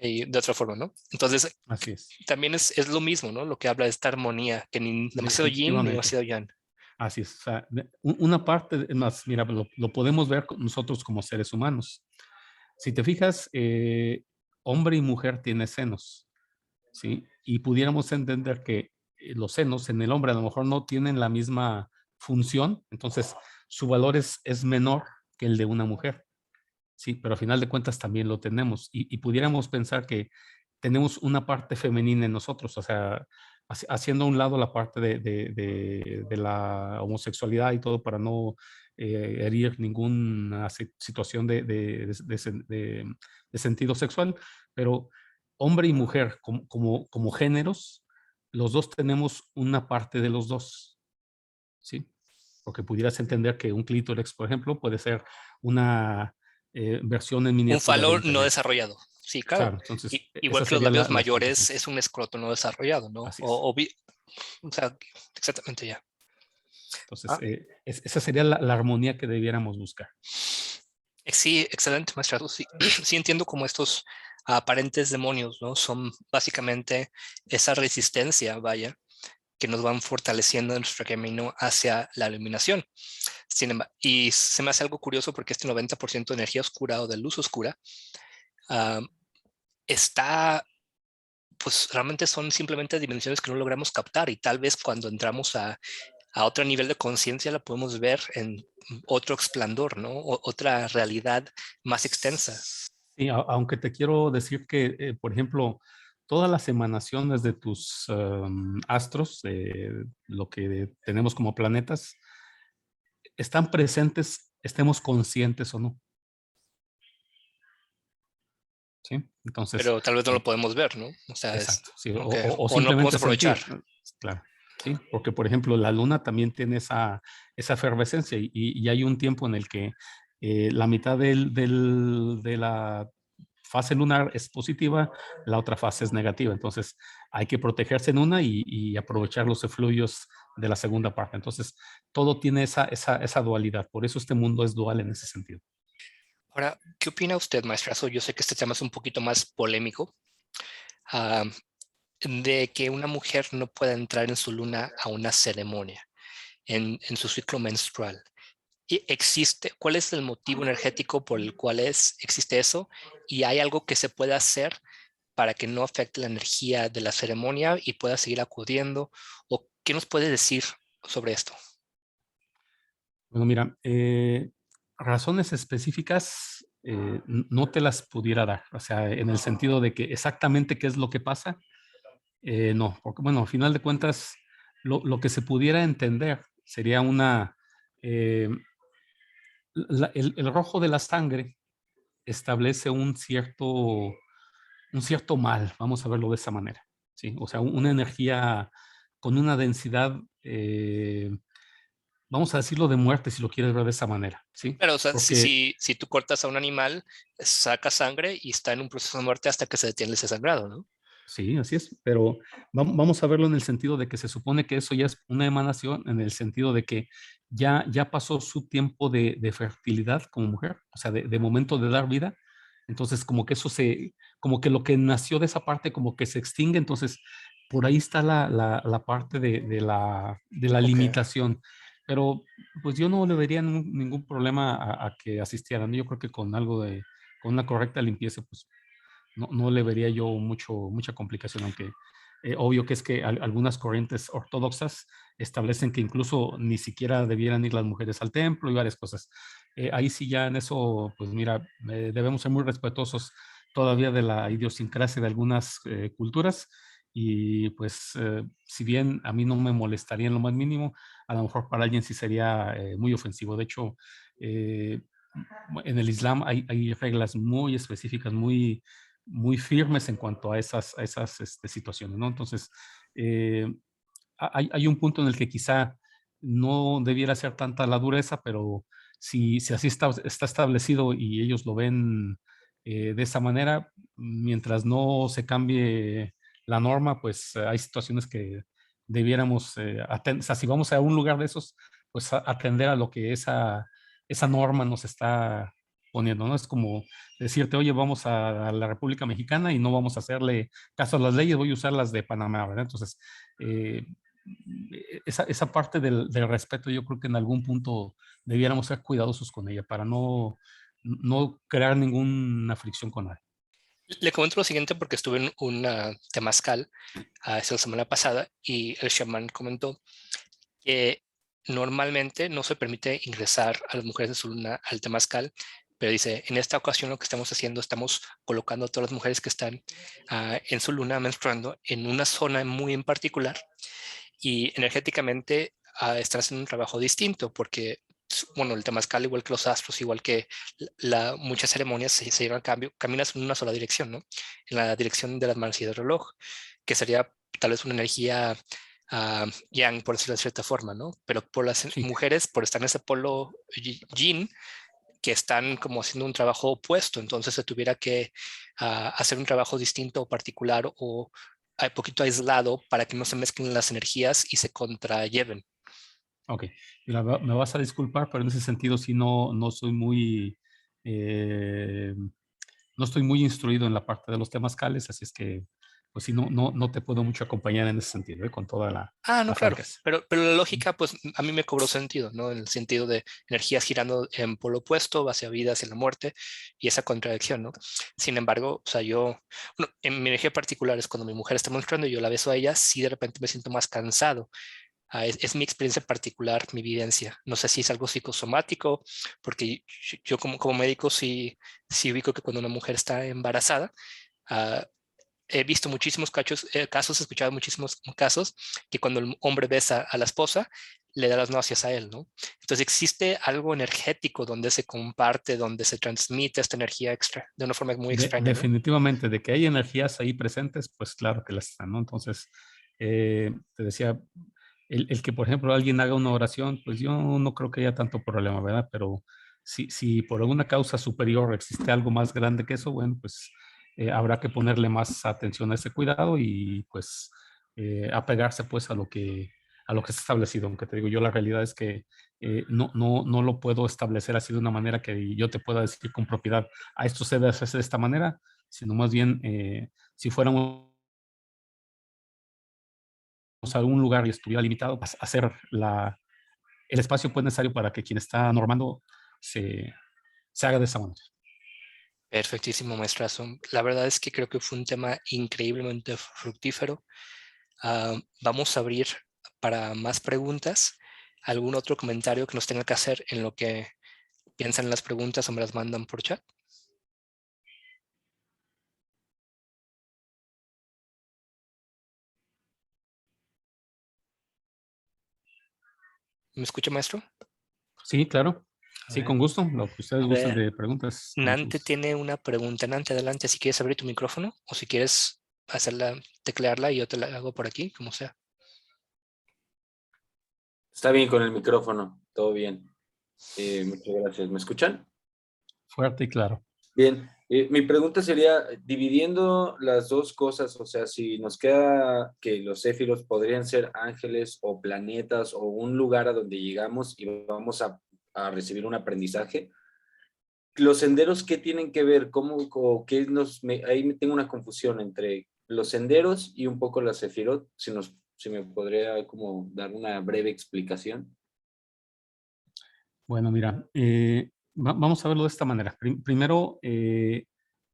[SPEAKER 1] de otra forma, ¿no? Entonces,
[SPEAKER 2] Así es.
[SPEAKER 1] también es lo mismo, ¿no? Lo que habla de esta armonía, que ni demasiado yin ni demasiado yang.
[SPEAKER 2] Así es. O sea, una parte, más, mira, lo podemos ver nosotros como seres humanos. Si te fijas, hombre y mujer tienen senos, ¿sí? Y pudiéramos entender que los senos en el hombre a lo mejor no tienen la misma función, entonces su valor es menor que el de una mujer, ¿sí? Pero a final de cuentas también lo tenemos y pudiéramos pensar que tenemos una parte femenina en nosotros, o sea, haciendo a un lado la parte de la homosexualidad y todo para no herir ninguna situación de sentido sexual, pero hombre y mujer como géneros, los dos tenemos una parte de los dos, ¿sí? Porque pudieras entender que un clítoris, por ejemplo, puede ser una versión en
[SPEAKER 1] Un
[SPEAKER 2] miniatura
[SPEAKER 1] falo
[SPEAKER 2] del
[SPEAKER 1] no
[SPEAKER 2] pene.
[SPEAKER 1] desarrollado. Sí, claro.
[SPEAKER 2] Claro, entonces
[SPEAKER 1] Igual
[SPEAKER 2] esa
[SPEAKER 1] que los
[SPEAKER 2] sería
[SPEAKER 1] labios
[SPEAKER 2] la
[SPEAKER 1] mayores
[SPEAKER 2] explicación.
[SPEAKER 1] es un escroto no desarrollado, ¿no?
[SPEAKER 2] Así es.
[SPEAKER 1] O sea, exactamente ya.
[SPEAKER 2] Entonces, esa sería la armonía que debiéramos buscar.
[SPEAKER 1] Sí, excelente, maestro. Sí, sí entiendo cómo estos aparentes demonios, ¿no? Son básicamente esa resistencia, vaya, que nos van fortaleciendo en nuestro camino hacia la iluminación. Y se me hace algo curioso porque este 90% de energía oscura o de luz oscura está, pues realmente son simplemente dimensiones que no logramos captar, y tal vez cuando entramos a otro nivel de conciencia la podemos ver en otro esplendor, ¿no? Otra realidad más extensa.
[SPEAKER 2] Sí, aunque te quiero decir que, por ejemplo, todas las emanaciones de tus astros, lo que tenemos como planetas, están presentes, estemos conscientes o no. ¿Sí? Entonces,
[SPEAKER 1] Pero tal vez no lo podemos ver, ¿no? O sea,
[SPEAKER 2] exacto. Sí,
[SPEAKER 1] okay.
[SPEAKER 2] o
[SPEAKER 1] O no podemos
[SPEAKER 2] simplemente
[SPEAKER 1] aprovechar.
[SPEAKER 2] sentir. Claro. Sí, porque por ejemplo la luna también tiene esa efervescencia y hay un tiempo en el que la mitad de la fase lunar es positiva, la otra fase es negativa. Entonces hay que protegerse en una y aprovechar los efluvios de la segunda parte. Entonces todo tiene esa dualidad. Por eso este mundo es dual en ese sentido.
[SPEAKER 1] Ahora, ¿qué opina usted, maestrazo? Yo sé que este tema es un poquito más polémico, de que una mujer no pueda entrar en su luna a una ceremonia, en su ciclo menstrual. ¿Y cuál es el motivo energético por el cual existe eso? ¿Y hay algo que se pueda hacer para que no afecte la energía de la ceremonia y pueda seguir acudiendo? ¿O qué nos puede decir sobre esto?
[SPEAKER 2] Bueno, mira, razones específicas no te las pudiera dar, o sea, en el sentido de que exactamente qué es lo que pasa, no, porque bueno, al final de cuentas, lo que se pudiera entender sería eh, el rojo de la sangre establece un cierto mal, vamos a verlo de esa manera, ¿sí? O sea, una energía con una densidad, vamos a decirlo de muerte, si lo quieres ver de esa manera, ¿sí?
[SPEAKER 1] Pero, o sea,
[SPEAKER 2] Porque
[SPEAKER 1] si tú cortas a un animal, saca sangre y está en un proceso de muerte hasta que se detiene ese sangrado, ¿no?
[SPEAKER 2] sí, así es, pero vamos a verlo en el sentido de que se supone que eso ya es una emanación, en el sentido de que ya pasó su tiempo de fertilidad como mujer, o sea, de momento de dar vida. Entonces, como que como que lo que nació de esa parte, como que se extingue. Entonces, por ahí está la parte de la
[SPEAKER 1] Ok.
[SPEAKER 2] limitación. pero pues yo no le vería ningún problema a que asistieran. Yo creo que con con una correcta limpieza, pues no le vería yo mucha complicación, aunque obvio que es que algunas corrientes ortodoxas establecen que incluso ni siquiera debieran ir las mujeres al templo y varias cosas. Ahí sí ya en eso, pues mira, debemos ser muy respetuosos todavía de la idiosincrasia de algunas culturas y pues si bien a mí no me molestaría en lo más mínimo, a lo mejor para alguien sí sería muy ofensivo. De hecho, en el Islam hay reglas muy específicas, muy firmes en cuanto a esas situaciones, ¿no? Entonces, eh, hay un punto en el que quizá no debiera ser tanta la dureza, pero si así está establecido y ellos lo ven de esa manera, mientras no se cambie la norma, pues hay situaciones que debiéramos, o sea, si vamos a un lugar de esos, pues atender a lo que esa norma nos está poniendo, ¿no? Es como decirte, oye, vamos a la República Mexicana y no vamos a hacerle caso a las leyes, voy a usar las de Panamá, ¿verdad? Entonces, eh, esa parte del respeto yo creo que en algún punto debiéramos ser cuidadosos con ella para no crear ninguna fricción con nadie.
[SPEAKER 1] Le comento lo siguiente porque estuve en una temazcal esta semana pasada y el chamán comentó que normalmente no se permite ingresar a las mujeres de su luna al temazcal, pero dice, en esta ocasión lo que estamos haciendo, estamos colocando a todas las mujeres que están en su luna menstruando en una zona muy en particular y energéticamente están haciendo un trabajo distinto porque, bueno, el temazcal, igual que los astros, igual que muchas ceremonias se llevan a cambio, caminas en una sola dirección, ¿no? En la dirección de las manos y del reloj, que sería tal vez una energía yang, por decirlo de cierta forma, ¿no? Pero por las
[SPEAKER 2] Sí,
[SPEAKER 1] mujeres, por estar en ese polo yin, que están como haciendo un trabajo opuesto, entonces se tuviera que hacer un trabajo distinto o particular o un poquito aislado para que no se mezclen las energías y se contralleven.
[SPEAKER 2] ok. Mira, me vas a disculpar, pero en ese sentido sí no soy eh, no estoy muy instruido en la parte de los temas cales, así es que, pues sí, no te puedo mucho acompañar en ese sentido, con toda
[SPEAKER 1] No,
[SPEAKER 2] la
[SPEAKER 1] claro,
[SPEAKER 2] franqueza.
[SPEAKER 1] pero la lógica, pues a mí me cobró sentido, ¿no? En el sentido de energías girando en polo opuesto, hacia vida, hacia la muerte, y esa contradicción, ¿no? Sin embargo, o sea, bueno, en mi energía particular es cuando mi mujer está menstruando y yo la beso a ella, sí de repente me siento más cansado. Es mi experiencia particular, mi vivencia. No sé si es algo psicosomático, porque yo como médico sí ubico que cuando una mujer está embarazada, ah, he visto muchísimos casos, he escuchado muchísimos casos que cuando el hombre besa a la esposa, le da las náuseas a él, ¿no? Entonces existe algo energético donde se comparte, donde se transmite esta energía extra, de una forma muy extraña, ¿no?
[SPEAKER 2] Definitivamente, de que hay energías ahí presentes, pues claro que las están, ¿no? Entonces, te decía, el que, por ejemplo, alguien haga una oración, pues yo no creo que haya tanto problema, ¿verdad? Pero si por alguna causa superior existe algo más grande que eso, bueno, pues habrá que ponerle más atención a ese cuidado y pues apegarse pues a lo que está establecido. Aunque te digo, yo la realidad es que no lo puedo establecer así de una manera que yo te pueda decir con propiedad, a esto se debe hacerse de esta manera, sino más bien si fuéramos a algún lugar y estuviera limitado, pues, hacer el espacio pues necesario para que quien está normando se, se haga de esa manera.
[SPEAKER 1] Perfectísimo, maestrazo. La verdad es que creo que fue un tema increíblemente fructífero. Vamos a abrir para más preguntas. ¿Algún otro comentario que nos tenga que hacer en lo que piensan en las preguntas o me las mandan por chat? ¿Me escucha, maestro?
[SPEAKER 2] Sí, claro.
[SPEAKER 1] A
[SPEAKER 2] Sí,
[SPEAKER 1] ver,
[SPEAKER 2] con gusto. Lo que ustedes
[SPEAKER 1] a
[SPEAKER 2] gusten
[SPEAKER 1] ver.
[SPEAKER 2] de preguntas, con mucho
[SPEAKER 1] Nante
[SPEAKER 2] gusto.
[SPEAKER 1] tiene una pregunta. Nante, adelante. Si quieres abrir tu micrófono o si quieres hacerla, teclearla y yo te la hago por aquí, como sea.
[SPEAKER 4] Está bien con el micrófono, todo bien. Muchas gracias. ¿Me escuchan?
[SPEAKER 2] Fuerte y claro.
[SPEAKER 4] Bien. Mi pregunta sería, dividiendo las dos cosas, o sea, si nos queda que los céfiros podrían ser ángeles o planetas o un lugar a donde llegamos y vamos a recibir un aprendizaje, los senderos, ¿qué tienen que ver? ¿Cómo, o qué ahí me tengo una confusión entre los senderos y un poco la Sefirot, si me podría como dar una breve explicación.
[SPEAKER 2] Bueno, mira, vamos a verlo de esta manera. Primero,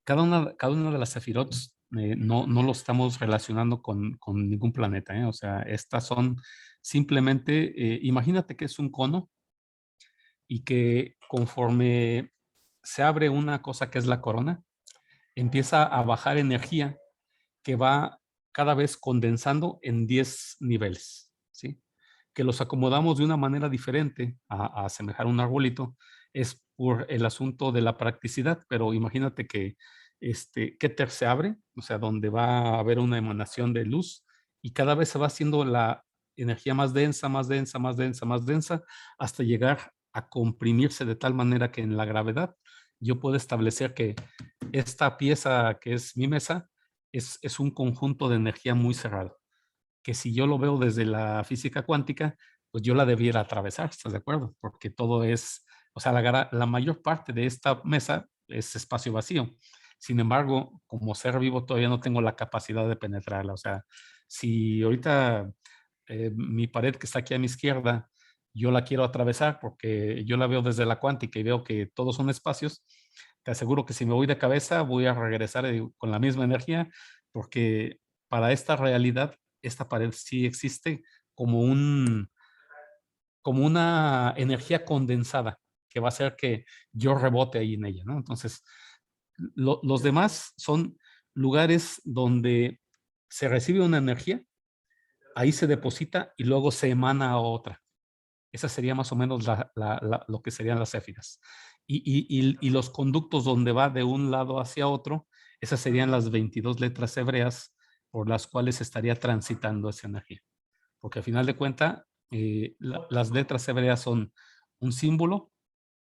[SPEAKER 2] cada una de las sefirots no lo estamos relacionando con ningún planeta, ¿eh? O sea, estas son simplemente, imagínate que es un cono y que conforme se abre una cosa que es la corona, empieza a bajar energía que va cada vez condensando en 10 niveles, ¿sí? Que los acomodamos de una manera diferente a asemejar un arbolito, es por el asunto de la practicidad, pero imagínate que Keter se abre, o sea, donde va a haber una emanación de luz y cada vez se va haciendo la energía más densa, más densa, más densa, más densa, hasta llegar a comprimirse de tal manera que en la gravedad yo puedo establecer que esta pieza que es mi mesa es un conjunto de energía muy cerrado, que si yo lo veo desde la física cuántica, pues yo la debiera atravesar, ¿estás de acuerdo? Porque todo es, o sea, la mayor parte de esta mesa es espacio vacío. Sin embargo, como ser vivo todavía no tengo la capacidad de penetrarla. O sea, si ahorita mi pared que está aquí a mi izquierda, yo la quiero atravesar porque yo la veo desde la cuántica y veo que todos son espacios, te aseguro que si me voy de cabeza voy a regresar con la misma energía porque para esta realidad, esta pared sí existe como como una energía condensada que va a hacer que yo rebote ahí en ella, ¿no? Entonces, los demás son lugares donde se recibe una energía, ahí se deposita y luego se emana a otra. Esa sería más o menos lo que serían las céfiras. Y los conductos donde va de un lado hacia otro, esas serían las 22 letras hebreas por las cuales estaría transitando esa energía. Porque al final de cuentas, las letras hebreas son un símbolo,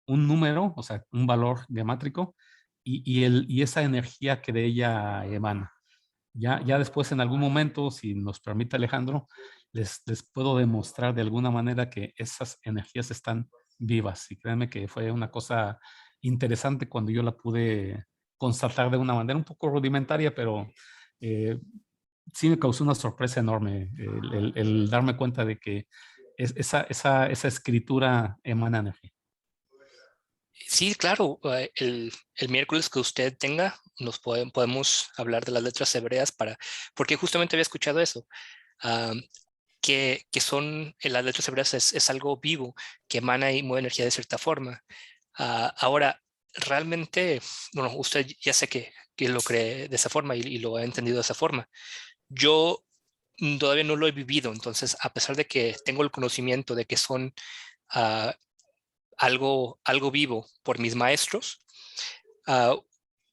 [SPEAKER 2] un número, o sea, un valor gemátrico, y esa energía que de ella emana. Ya después, en algún momento, si nos permite Alejandro, les puedo demostrar de alguna manera que esas energías están vivas. Y créanme que fue una cosa interesante cuando yo la pude constatar de una manera un poco rudimentaria, pero eh, sí me causó una sorpresa enorme el darme cuenta de que esa escritura emana energía.
[SPEAKER 1] Sí, claro, el miércoles que usted tenga, podemos hablar de las letras hebreas porque justamente había escuchado eso, ah, que son, las letras hebreas es algo vivo, que emana y mueve energía de cierta forma. Ahora, realmente, bueno, usted ya sé que lo cree de esa forma y lo ha entendido de esa forma. Yo todavía no lo he vivido, entonces, a pesar de que tengo el conocimiento de que son ah, algo vivo por mis maestros, ah,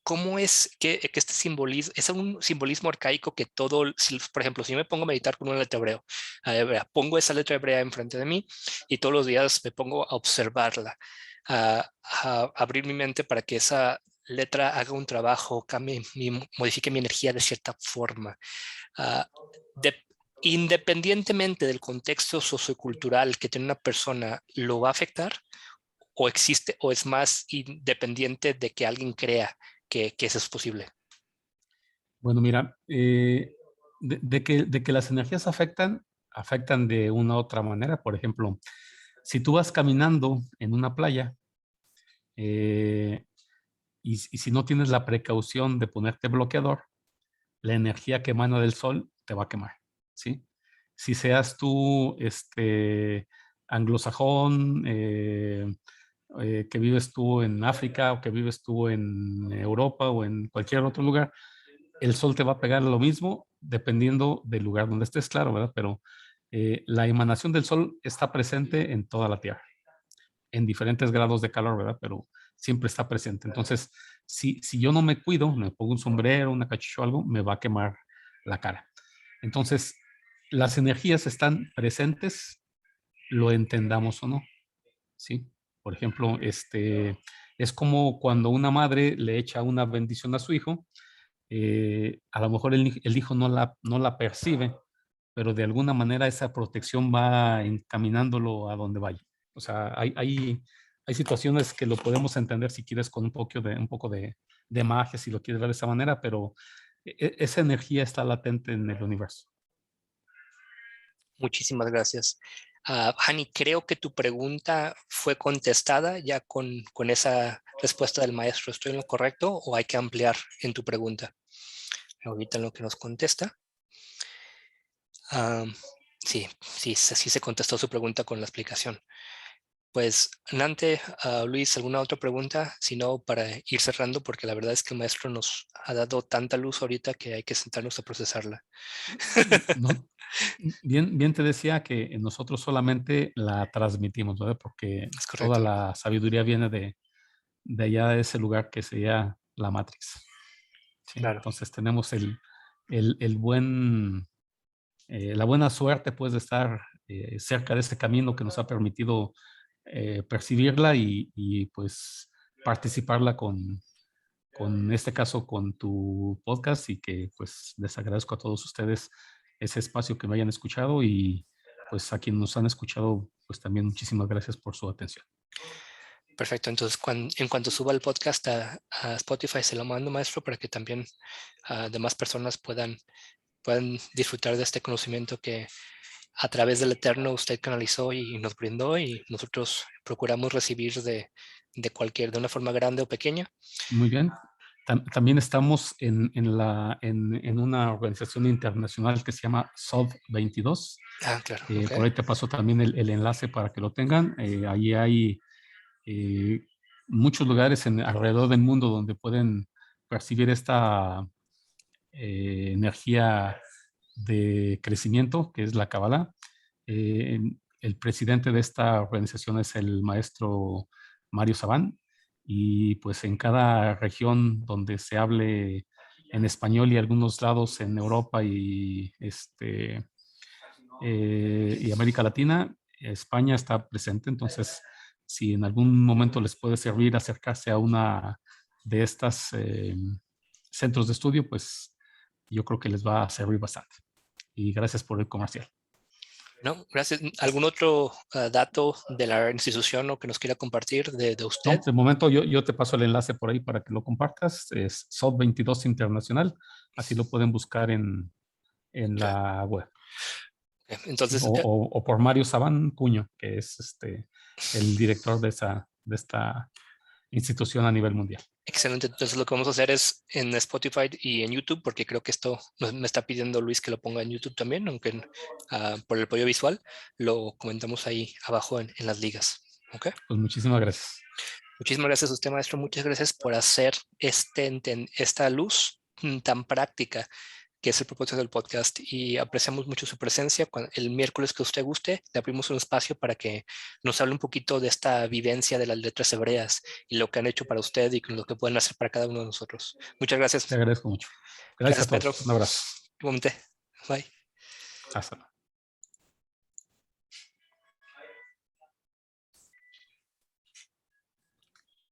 [SPEAKER 1] ¿cómo es que este simbolismo, es un simbolismo arcaico que por ejemplo, si yo me pongo a meditar con una letra hebrea, pongo esa letra hebrea enfrente de mí y todos los días me pongo a observarla, a abrir mi mente para que esa letra haga un trabajo, modifique mi energía de cierta forma? ah, de- Independientemente del contexto sociocultural que tiene una persona, ¿lo va a afectar? ¿O existe, o es más independiente de que alguien crea que eso es posible?
[SPEAKER 2] Bueno, mira, de que las energías afectan de una u otra manera. Por ejemplo, si tú vas caminando en una playa eh, y si no tienes la precaución de ponerte bloqueador, la energía que emana del sol te va a quemar, ¿sí? Si seas tú anglosajón, que vives tú en África o que vives tú en Europa o en cualquier otro lugar, el sol te va a pegar lo mismo dependiendo del lugar donde estés, claro, ¿verdad? Pero la emanación del sol está presente en toda la Tierra, en diferentes grados de calor, ¿verdad? Pero siempre está presente. Entonces, si yo no me cuido, me pongo un sombrero, una cachucha o algo, me va a quemar la cara. Entonces, las energías están presentes, lo entendamos o no, ¿sí? Por ejemplo, es como cuando una madre le echa una bendición a su hijo, a lo mejor el hijo no la percibe, pero de alguna manera esa protección va encaminándolo a donde vaya. O sea, hay situaciones que lo podemos entender si quieres con un poco de magia, si lo quieres ver de esa manera, pero esa energía está latente en el universo.
[SPEAKER 1] Muchísimas gracias. Hani, creo que tu pregunta fue contestada ya con esa respuesta del maestro. ¿Estoy en lo correcto o hay que ampliar en tu pregunta? Ahorita en lo que nos contesta. Sí se contestó su pregunta con la explicación. Pues, Nante, Luis, ¿alguna otra pregunta? Si no, para ir cerrando, porque la verdad es que el maestro nos ha dado tanta luz ahorita que hay que sentarnos a procesarla.
[SPEAKER 2] No, bien te decía que nosotros solamente la transmitimos, ¿verdad? Porque
[SPEAKER 1] Es
[SPEAKER 2] toda
[SPEAKER 1] correcto.
[SPEAKER 2] la sabiduría viene de allá de ese lugar que sería la Matrix. ¿Sí?
[SPEAKER 1] Claro.
[SPEAKER 2] Entonces tenemos el buen, la buena suerte pues de estar cerca de ese camino que nos ha permitido percibirla y pues participarla con este caso con tu podcast y que pues les agradezco a todos ustedes ese espacio que me hayan escuchado y pues a quienes nos han escuchado pues también muchísimas gracias por su atención.
[SPEAKER 1] Perfecto. Entonces, en cuanto suba el podcast a Spotify, se lo mando, maestro, para que también demás personas puedan disfrutar de este conocimiento que a través del Eterno usted canalizó y nos brindó, y nosotros procuramos recibir de una forma grande o pequeña.
[SPEAKER 2] Muy bien. También estamos en una organización internacional que se llama SOD 22.
[SPEAKER 1] Claro. Okay.
[SPEAKER 2] Por ahí te paso también el enlace para que lo tengan. Allí hay muchos lugares alrededor del mundo donde pueden percibir esta energía de crecimiento, que es la Kabbalah. El presidente de esta organización es el maestro Mario Sabán, y pues en cada región donde se hable en español y algunos lados en Europa y América Latina, España está presente. Entonces, si en algún momento les puede servir acercarse a una de estas centros de estudio, pues yo creo que les va a servir bastante. Y gracias por el comercial.
[SPEAKER 1] No, gracias. ¿Algún otro dato de la institución o que nos quiera compartir de usted?
[SPEAKER 2] No, de momento yo te paso el enlace por ahí para que lo compartas. Es SOD 22 Internacional. Así lo pueden buscar en la web.
[SPEAKER 1] Entonces,
[SPEAKER 2] O por Mario Sabán Cuño, que es el director de esta institución a nivel mundial.
[SPEAKER 1] Excelente. Entonces lo que vamos a hacer es en Spotify y en YouTube, porque creo que esto me está pidiendo Luis que lo ponga en YouTube también, aunque por el apoyo visual lo comentamos ahí abajo en las ligas. ¿Okay?
[SPEAKER 2] Pues muchísimas gracias.
[SPEAKER 1] Muchísimas gracias a usted, maestro. Muchas gracias por hacer esta luz tan práctica que es el propósito del podcast, y apreciamos mucho su presencia. El miércoles que usted guste, le abrimos un espacio para que nos hable un poquito de esta vivencia de las letras hebreas y lo que han hecho para usted y lo que pueden hacer para cada uno de nosotros. Muchas gracias.
[SPEAKER 2] Te agradezco mucho. Gracias a todos.
[SPEAKER 1] Pedro.
[SPEAKER 2] Un abrazo.
[SPEAKER 1] Igualmente. Bye.
[SPEAKER 2] Hasta luego.